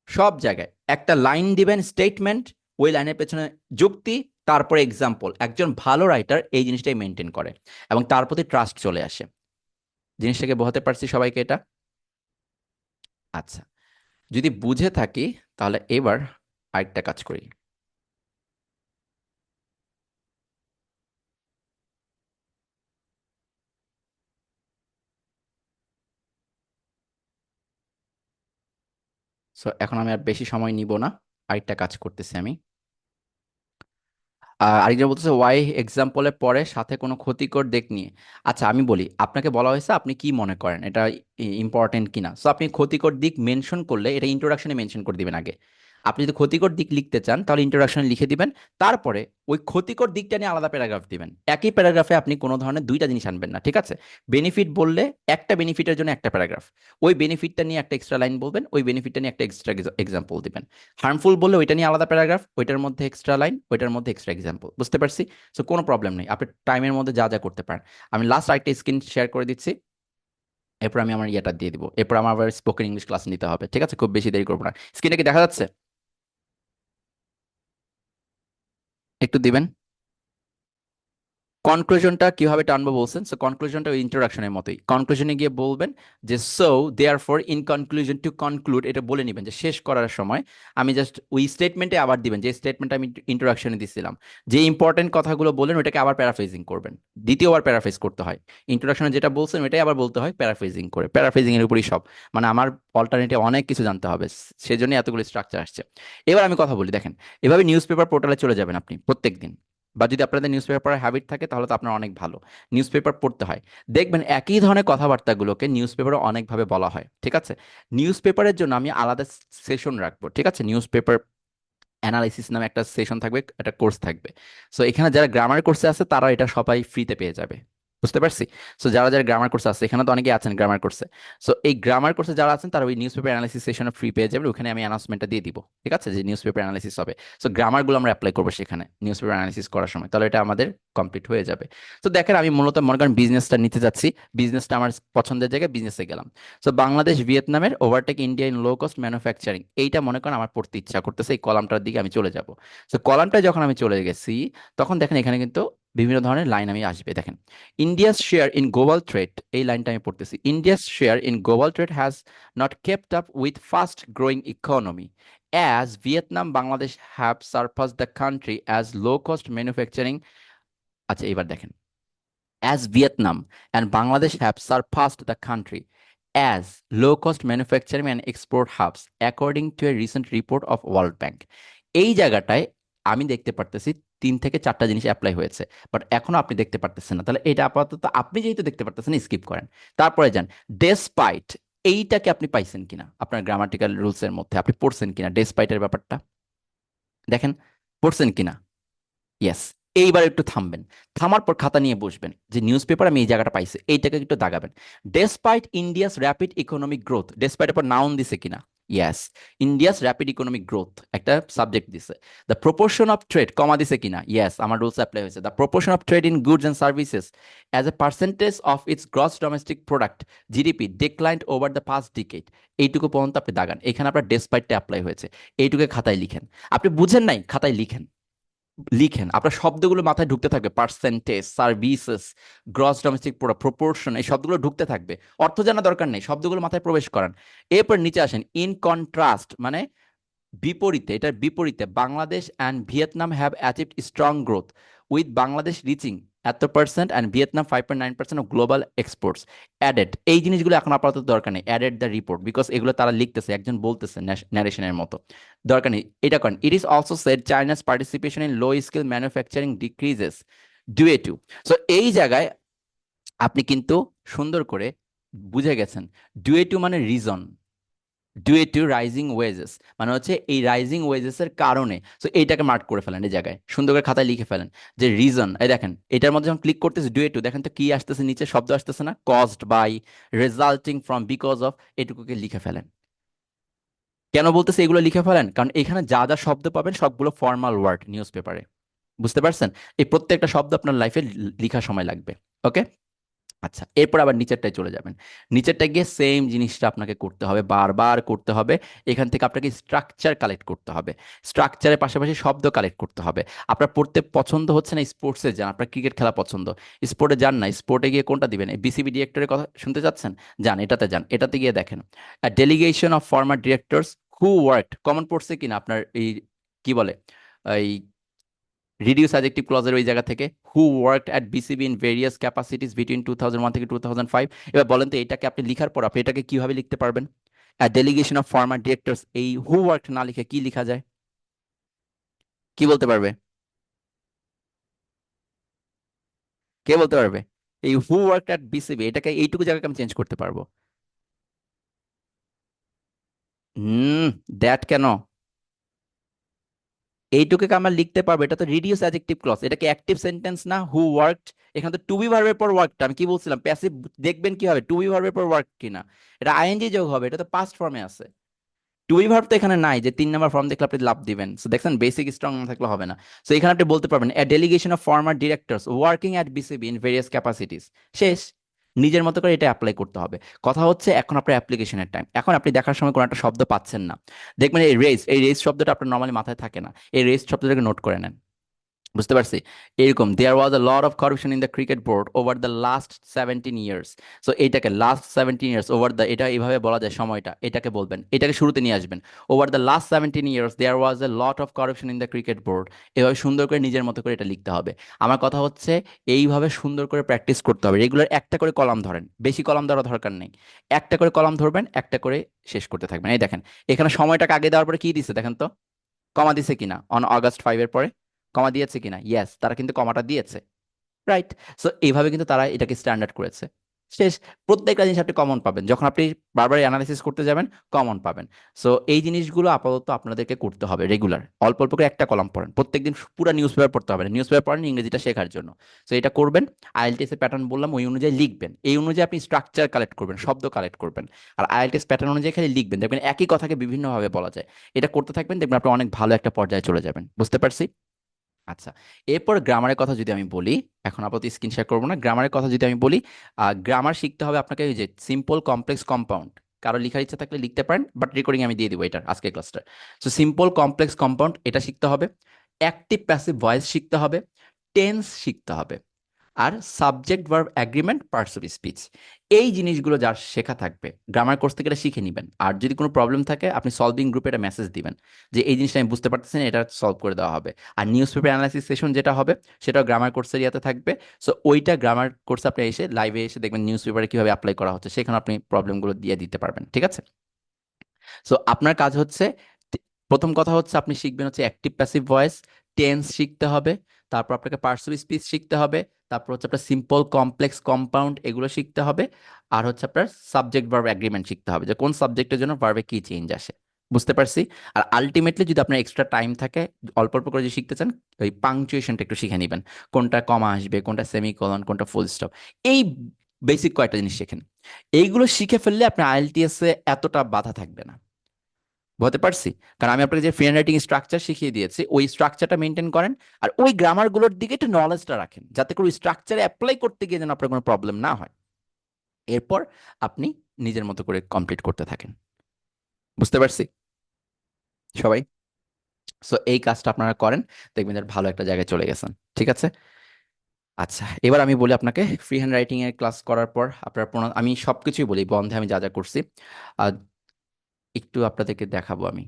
সব জায়গায় একটা লাইন দিবেন স্টেটমেন্ট, ওই লাইনের পেছনে যুক্তি, তারপরে এক্সাম্পল। একজন ভালো রাইটার এই জিনিসটাই মেনটেন করে এবং তার প্রতি ট্রাস্ট চলে আসে। জিনিসটাকে বোঝাতে পারছি সবাইকে এটা? আচ্ছা, যদি বুঝে থাকি তাহলে এবার আরেকটা কাজ করি। সো এখন আমি আর বেশি সময় নিব না, আরেকটা কাজ করতেছি আমি। আরেকজন বলতেছে ওয়াই এক্সাম্পলের পরে সাথে কোনো ক্ষতিকর দিক নিয়ে। আচ্ছা আমি বলি, আপনাকে বলা হয়েছে আপনি কি মনে করেন এটা ইম্পর্টেন্ট কিনা। সো আপনি ক্ষতিকর দিক মেনশন করলে এটা ইন্ট্রোডাকশনে মেনশন করে দিবেন আগে। আপনি যদি ক্ষতিকর দিক লিখতে চান তাহলে ইন্ট্রোডাকশনে লিখে দিবেন। তারপরে ওই ক্ষতিকর দিকটা নিয়ে আলাদা প্যারাগ্রাফ দিবেন। একই প্যারাগ্রাফে আপনি কোনো ধরনের দুইটা জিনিস আনবেন না, ঠিক আছে? বেনিফিট বললে একটা বেনিফিটের জন্য একটা প্যারাগ্রাফ, ওই বেনিফিটটা নিয়ে একটা এক্সট্রা লাইন বলবেন, ওই বেনিফিটটা নিয়ে একটা এক্সট্রা এক্সাম্পল দিবেন। হার্মফুল বললে ওইটা নিয়ে আলাদা প্যারাগ্রাফ, ওইটার মধ্যে এক্সট্রা লাইন, ওইটার মধ্যে এক্সট্রা এক্সাম্পল। বুঝতে পারছি? সো কোনো প্রবলেম নেই, আপনি টাইমের মধ্যে যা যা করতে পারেন। আমি লাস্ট আরেকটা স্ক্রিন শেয়ার করে দিচ্ছি, এরপর আমি আমার ইয়েটা দিয়ে দিব, এরপর আমার আবার স্পোকেন ইংলিশ ক্লাস নিতে হবে, ঠিক আছে? খুব বেশি দেরি করবো না। স্ক্রিনে কি দেখা যাচ্ছে? একটু দিবেন। কনক্লুশনটা কিভাবে টানবো বলছেন? সো কনক্লুশনটা ওই ইন্ট্রোডাকশনের মতোই, কনক্লুশনে গিয়ে বলবেন যে so therefore in conclusion, to conclude এটা বলে নেবেন যে শেষ করার সময় আমি জাস্ট ওই স্টেটমেন্টে আবার দিবেন যে স্টেটমেন্ট আমি ইন্ট্রোডাকশনে দিছিলাম। যে ইম্পর্টেন্ট কথাগুলো বলেন ওটাকে আবার প্যারাফ্রেজিং করবেন। দ্বিতীয়বার প্যারাফ্রেজ করতে হয়। ইন্ট্রোডাকশনে যেটা বলছেন ওইটাই আবার বলতে হয় প্যারাফ্রেজিং করে। প্যারাফ্রেজিং এর উপরই সব। মানে আমার অল্টারনেটিভ অনেক কিছু জানতে হবে, সেজন্য এতগুলো স্ট্রাকচার আসছে। এবার আমি কথা বলি, দেখেন, এভাবে নিউজ পেপার পোর্টালে চলে যাবেন আপনি প্রত্যেক দিন। বা যদি আপনাদের নিউজ পেপার পড়ার হ্যাবিট থাকে তাহলে তো আপনার অনেক ভালো। নিউজ পেপার পড়তে হয়, দেখবেন একই ধরনের কথাবার্তাগুলোকে নিউজ পেপারে অনেকভাবে বলা হয়, ঠিক আছে? নিউজ পেপারের জন্য আমি আলাদা সেশন রাখবো, ঠিক আছে? নিউজ পেপার অ্যানালাইসিস নামে একটা সেশন থাকবে, একটা কোর্স থাকবে। সো এখানে যারা গ্রামার কোর্সে আছে তারা এটা সবাই ফ্রিতে পেয়ে যাবে। বুঝতে পারছি? সো যারা যারা গ্রামার কোর্সে আছে, এখানে তো অনেকেই আছেন গ্রামার কোর্সে। সো এই গ্রামার কোর্সে যারা আছেন তারা ওই নিউজ পেপার অ্যানালাইসিস সেশনে ফ্রি পেয়ে যাবে, ওখানে আমি অ্যানাউন্সমেন্টটা দিয়ে দিব। ঠিক আছে, যে নিউজ পেপার অ্যানালাইসিস হবে। সো গ্রামারগুলো আমরা অ্যাপ্লাই করবো সেখানে নিউজ পেপার অ্যানালাইসিস করার সময়, তাহলে এটা আমাদের কমপ্লিট হয়ে যাবে। তো দেখেন আমি মূলত মনে করেন বিজনেসটা নিতে যাচ্ছি, বিজনেসটা আমার পছন্দের জায়গায় বিজনেসে গেলাম। সো বাংলাদেশ ভিয়েতনামের overtake India in low cost manufacturing, এইটা মনে করেন আমার পড়তে ইচ্ছা করতেছে, এই কলামটার দিকে আমি চলে যাব। সো কলামটায় যখন আমি চলে গেছি, তখন দেখেন এখানে কিন্তু বিভিন্ন ধরনের লাইন আমি আসবে। দেখেন India's share in global trade, এই লাইনটা আমি পড়তেছি, India's share in global trade has not kept up with fast growing economy as Vietnam Bangladesh have surpass the country as low cost manufacturing. আচ্ছা এবার দেখেন, as Vietnam and Bangladesh have surpassed the country as low-cost manufacturing and export hubs, according to a recent report of World Bank. এই জায়গাটায় আমি দেখতে পারতেছি 3 থেকে 4টা জিনিস অ্যাপ্লাই হয়েছে, বাট এখনো আপনি দেখতে পারতেছেন না। তাহলে এটা আপাতত আপনি যেহেতু দেখতে পারতেছেন স্কিপ করেন। তারপরে যান ডেসপাইট, এইটাকে আপনি পাইছেন কিনা আপনার গ্রামাটিক্যাল রুলস এর মধ্যে, আপনি পড়ছেন কিনা ডেসপাইটের ব্যাপারটা, দেখেন পড়ছেন কিনা। ইয়েস। এইবার একটু থামবেন, থামার পর খাতা নিয়ে বসবেন যে নিউজ পেপার আমি এই জায়গাটা পাইছি, এইটাকে একটু দাগাবেন। Despite India's rapid economic growth, ডেসপাইটের পর নাউন দিছে কিনা। Yes, India's rapid economic growth একটা সাবজেক্ট দিছে। The proportion of trade, comma দিছে কিনা। ইয়েস, আমার রুলস অ্যাপ্লাই হয়েছে। The proportion of trade in goods and services as a percentage of its gross domestic product GDP declined over the past decade, এইটুকু পর্যন্ত আপনি Dagan. এখানে আপনার ডেসপাইটটা apply হয়েছে, এইটুকু খাতায় লিখেন। আপনি বুঝেন নাই, খাতায় লিখেন, লিখেন, আপনার শব্দগুলো মাথায় ঢুকতে থাকবে, percentage, services, gross domestic product, proportion, এই শব্দগুলো ঢুকতে থাকবে। অর্থ জানা দরকার নেই, শব্দগুলো মাথায় প্রবেশ করান। এরপর নিচে আসেন, ইন কন্ট্রাস্ট মানে বিপরীতে, এটার বিপরীতে, Bangladesh and Vietnam have achieved strong growth with Bangladesh reaching এত percent and Vietnam 5.9% of global exports added. এই জিনিসগুলো এখন আপাতত দরকার নেই, অ্যাডেড দ্য রিপোর্ট, বিকজ এগুলো তারা লিখতেছে, একজন বলতেছে ন্যারেশনের মতো, দরকার নেই। এটা করেন, it is also said China's participation in low skill manufacturing decreases due to. So এই জায়গায় আপনি কিন্তু সুন্দর করে বুঝে গেছেন, ডিউ টু মানে reason, due to rising wages মানে হচ্ছে এই রাইজিং ওয়েজেস এর কারণে। সো এইটাকে মার্ক করে ফেলেন, এই জায়গায় সুন্দর করে খাতায় লিখে ফেলেন যে রিজন। এই দেখেন এটার মধ্যে যখন ক্লিক করতেছে ডিউ টু, দেখেন তো কি আসতেছে নিচে, শব্দ আসতেছে না, caused by, resulting from, because of, এটুকুকে লিখে ফেলেন। কেন বলতেছে এগুলো লিখে ফেলেন, কারণ এখানে যা যা শব্দ পাবেন সবগুলো ফর্মাল ওয়ার্ড নিউজ পেপারে। বুঝতে পারছেন? এই প্রত্যেকটা শব্দ আপনার লাইফে লেখার সময় লাগবে। ওকে, আচ্ছা এরপর আবার নিচেরটায় চলে যাবেন। নিচেরটায় গিয়ে সেম জিনিসটা আপনাকে করতে হবে, বারবার করতে হবে। এখান থেকে আপনাকে স্ট্রাকচার কালেক্ট করতে হবে, স্ট্রাকচারের পাশাপাশি শব্দ কালেক্ট করতে হবে। আপনার পড়তে পছন্দ হচ্ছে না, স্পোর্টসে যান। আপনার ক্রিকেট খেলা পছন্দ, স্পোর্টে যান না, স্পোর্টে গিয়ে কোনটা দিবেন, বিসিবি ডিরেক্টরের কথা শুনতে চাচ্ছেন, যান এটাতে, যান এটাতে গিয়ে দেখেন delegation of former directors who worked, common পড়ছে কিনা আপনার এই কি বলে এই রিডিউস অ্যাডজেক্টিভ ক্লজের ওই জায়গা থেকে, who worked at BCB in various capacities between 2001 থেকে 2005। এবার বলেন তো এটাকে আপনি লিখার পর আপনি এটাকে কিভাবে লিখতে পারবেন? ডেলিগেশন অফ ফর্মার ডিরেক্টরস, এই হু ওয়ার্কড না লিখে কি লিখা যায়? কি বলতে পারবে? কে বলতে পারবে? এই হু ওয়ার্কড অ্যাট বিসিবি, এটাকে এইটুকু জায়গাকে আমি চেঞ্জ করতে পারবো। হুম, দ্যাট কেন? এইটুকুকে আমরা লিখতে পারবো, এটা তো রিডিউস অ্যাডজেক্টিভ ক্লজ, এটা কি অ্যাক্টিভ সেন্টেন্স না? হু ওয়ার্কড, এখানে তো টু বি ভার্বের পর ওয়ার্কড, আমি কি বলছিলাম প্যাসিভ, দেখবেন কি হবে টু বি ভার্বের পর ওয়ার্ক কিনা। এটা আইএনজি যোগ হবে, এটা তো পাস্ট ফর্মে আছে। টু বি ভার্ব তো এখানে নাই যে 3 নম্বর ফর্ম দেখলে আপনি লাভ দিবেন। সো দেখছেন বেসিক স্ট্রং না থাকলে হবে না। সো এখানে আপনি বলতে পারবেন a delegation of former directors working at BCB in various capacities, শেষ। নিজের মতো করে এটা অ্যাপ্লাই করতে হবে। কথা হচ্ছে এখন আপনার অ্যাপ্লিকেশনের টাইম, এখন আপনি দেখার সময় কোনো একটা শব্দ পাচ্ছেন না, দেখবেন এই রেস শব্দটা আপনার নর্মালি মাথায় থাকে না, এই রেস শব্দটাকে নোট করে নেন। বুঝতে পারছি? এরকম there was a lot of corruption in the cricket board over the last 17 years. So এইটাকে লাস্ট 17 ইয়ার্স ওভার দ্য, এটা এইভাবে বলা যায় সময়টা, এটাকে বলবেন, এটাকে শুরুতে নিয়ে আসবেন। Over the last 17 years there was a lot of corruption in the cricket board, এভাবে সুন্দর করে নিজের মতো করে এটা লিখতে হবে। আমার কথা হচ্ছে এইভাবে সুন্দর করে প্র্যাকটিস করতে হবে। রেগুলার একটা করে কলাম ধরেন, বেশি কলাম ধরার দরকার নেই, একটা করে কলাম ধরবেন, একটা করে শেষ করতে থাকবেন। এই দেখেন এখানে সময়টাকে আগে দেওয়ার পরে কি দিছে দেখেন তো, কমা দিছে কিনা, অন আগস্ট 5 এর পরে কমা দিয়েছে কিনা। ইয়েস, তারা কিন্তু কমাটা দিয়েছে, রাইট। সো এইভাবে কিন্তু তারা এটাকে স্ট্যান্ডার্ড করেছে। শেষ। প্রত্যেকটা জিনিস আপনি কমন পাবেন যখন আপনি বারবার অ্যানালাইসিস করতে যাবেন, কমন পাবেন। সো এই জিনিসগুলো আপাতত আপনাদেরকে করতে হবে রেগুলার। অল্প অল্প করে একটা কলাম পড়েন, প্রত্যেকদিন পুরো নিউজ পেপার পড়তে হবে না, নিউজ পেপার পড়েন ইংরেজিটা শেখার জন্য। সো এটা করবেন। আইএলটিএস এর প্যাটার্ন বললাম, ওই অনুযায়ী লিখবেন, এই অনুযায়ী আপনি স্ট্রাকচার কালেক্ট করবেন, শব্দ কালেক্ট করবেন। আর আইএলটিএস প্যাটার্ন অনুযায়ী খালি লিখবেন, দেখবেন একই কথাকে বিভিন্নভাবে বলা যায়। এটা করতে থাকবেন, দেখবেন আপনি অনেক ভালো একটা পর্যায়ে চলে যাবেন। বুঝতে পারছি? আচ্ছা, এরপর গ্রামারের কথা যদি আমি বলি, এখন আপাতত স্ক্রিন শেয়ার করবো না, গ্রামারের কথা যদি আমি বলি, গ্রামার শিখতে হবে আপনাকে ওই যে সিম্পল, কমপ্লেক্স, কম্পাউন্ড। কারো লিখার ইচ্ছা থাকলে লিখতে পারেন, বাট রেকর্ডিং আমি দিয়ে দিব এটার আজকের ক্লাসটা। সো সিম্পল, কমপ্লেক্স, কম্পাউন্ড এটা শিখতে হবে। অ্যাক্টিভ প্যাসিভ ভয়েস শিখতে হবে। টেন্স শিখতে হবে। আর subject verb agreement, parts of speech, এই জিনিসগুলো যার শেখা থাকবে গ্রামার কোর্স থেকে এটা শিখে নেবেন। আর যদি কোনো প্রবলেম থাকে আপনি সলভিং গ্রুপে একটা মেসেজ দিবেন যে এই জিনিসটা আমি বুঝতে পারতেছি না, এটা সলভ করে দেওয়া হবে। আর নিউজ পেপার অ্যানালাইসিস সেশন যেটা হবে সেটাও গ্রামার কোর্সের ইয়াতে থাকবে। সো ওইটা গ্রামার কোর্সে আপনি এসে লাইভে এসে দেখবেন নিউজ পেপারে কীভাবে অ্যাপ্লাই করা হচ্ছে, সেখানে আপনি প্রবলেমগুলো দিয়ে দিতে পারবেন। ঠিক আছে? সো আপনার কাজ হচ্ছে, প্রথম কথা হচ্ছে আপনি শিখবেন হচ্ছে অ্যাক্টিভ প্যাসিভ ভয়েস, টেন্স শিখতে হবে। তারপর আপনাকে পার্টস অফ স্পিচ শিখতে হবে। তারপর হচ্ছে আপনার সিম্পল, কমপ্লেক্স, কম্পাউন্ড এগুলো শিখতে হবে। আর হচ্ছে আপনার সাবজেক্ট ভার্ব এগ্রিমেন্ট শিখতে হবে, যে কোন সাবজেক্টের জন্য ভার্বে কি চেঞ্জ আসে। বুঝতে পারছি? আর আলটিমেটলি যদি আপনার এক্সট্রা টাইম থাকে, অল্প অল্প করে যদি শিখতে চান, ওই পাংচুয়েশনটা একটু শিখে নেবেন, কোনটা কমা আসবে, কোনটা সেমিকোলন, কোনটা ফুল স্টপ, এই বেসিক কয়েকটা জিনিস শেখেন। এইগুলো শিখে ফেললে আপনার আইএলটিএস এ এতটা বাধা থাকবে না। বুঝতে পারছি? কারণ আমি আপনাকে যে ফ্রি হ্যান্ড রাইটিং স্ট্রাকচার শিখিয়ে দিয়েছি, ওই স্ট্রাকচারটা মেনটেন করেন। আর ওই গ্রামারগুলোর দিকে একটু নলেজটা রাখেন, যাতে করে ওই স্ট্রাকচারে অ্যাপ্লাই করতে গিয়ে যেন আপনার কোনো প্রবলেম না হয়। এরপর আপনি নিজের মতো করে কমপ্লিট করতে থাকেন। বুঝতে পারছি সবাই? সো এই কাজটা আপনারা করেন, দেখবেন যে ভালো একটা জায়গায় চলে গেছেন। ঠিক আছে? আচ্ছা, এবার আমি বলি আপনাকে, ফ্রি হ্যান্ড রাইটিং এর ক্লাস করার পর আপনার আমি সবকিছুই বলি বন্ধে, আমি যা যা করছি। আর একটু আপনাদেরকে দেখাবো আমি।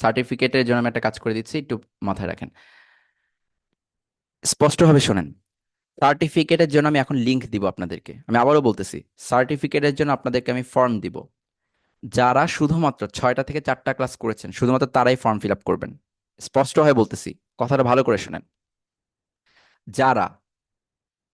সার্টিফিকেটের জন্য আমি একটা কাজ করে দিচ্ছি, একটু মাথায় রাখেন, স্পষ্টভাবে শোনেন। সার্টিফিকেটের জন্য আমি এখন লিংক দিব আপনাদেরকে, আমি আবারও বলতেছি, সার্টিফিকেটের জন্য আপনাদেরকে আমি ফর্ম দিব। যারা শুধুমাত্র 6টা থেকে 4টা ক্লাস করেছেন, শুধুমাত্র তারাই ফর্ম ফিল আপ করবেন। স্পষ্ট হয়ে বলতেছি, কথাটা ভালো করে শোনেন। যারা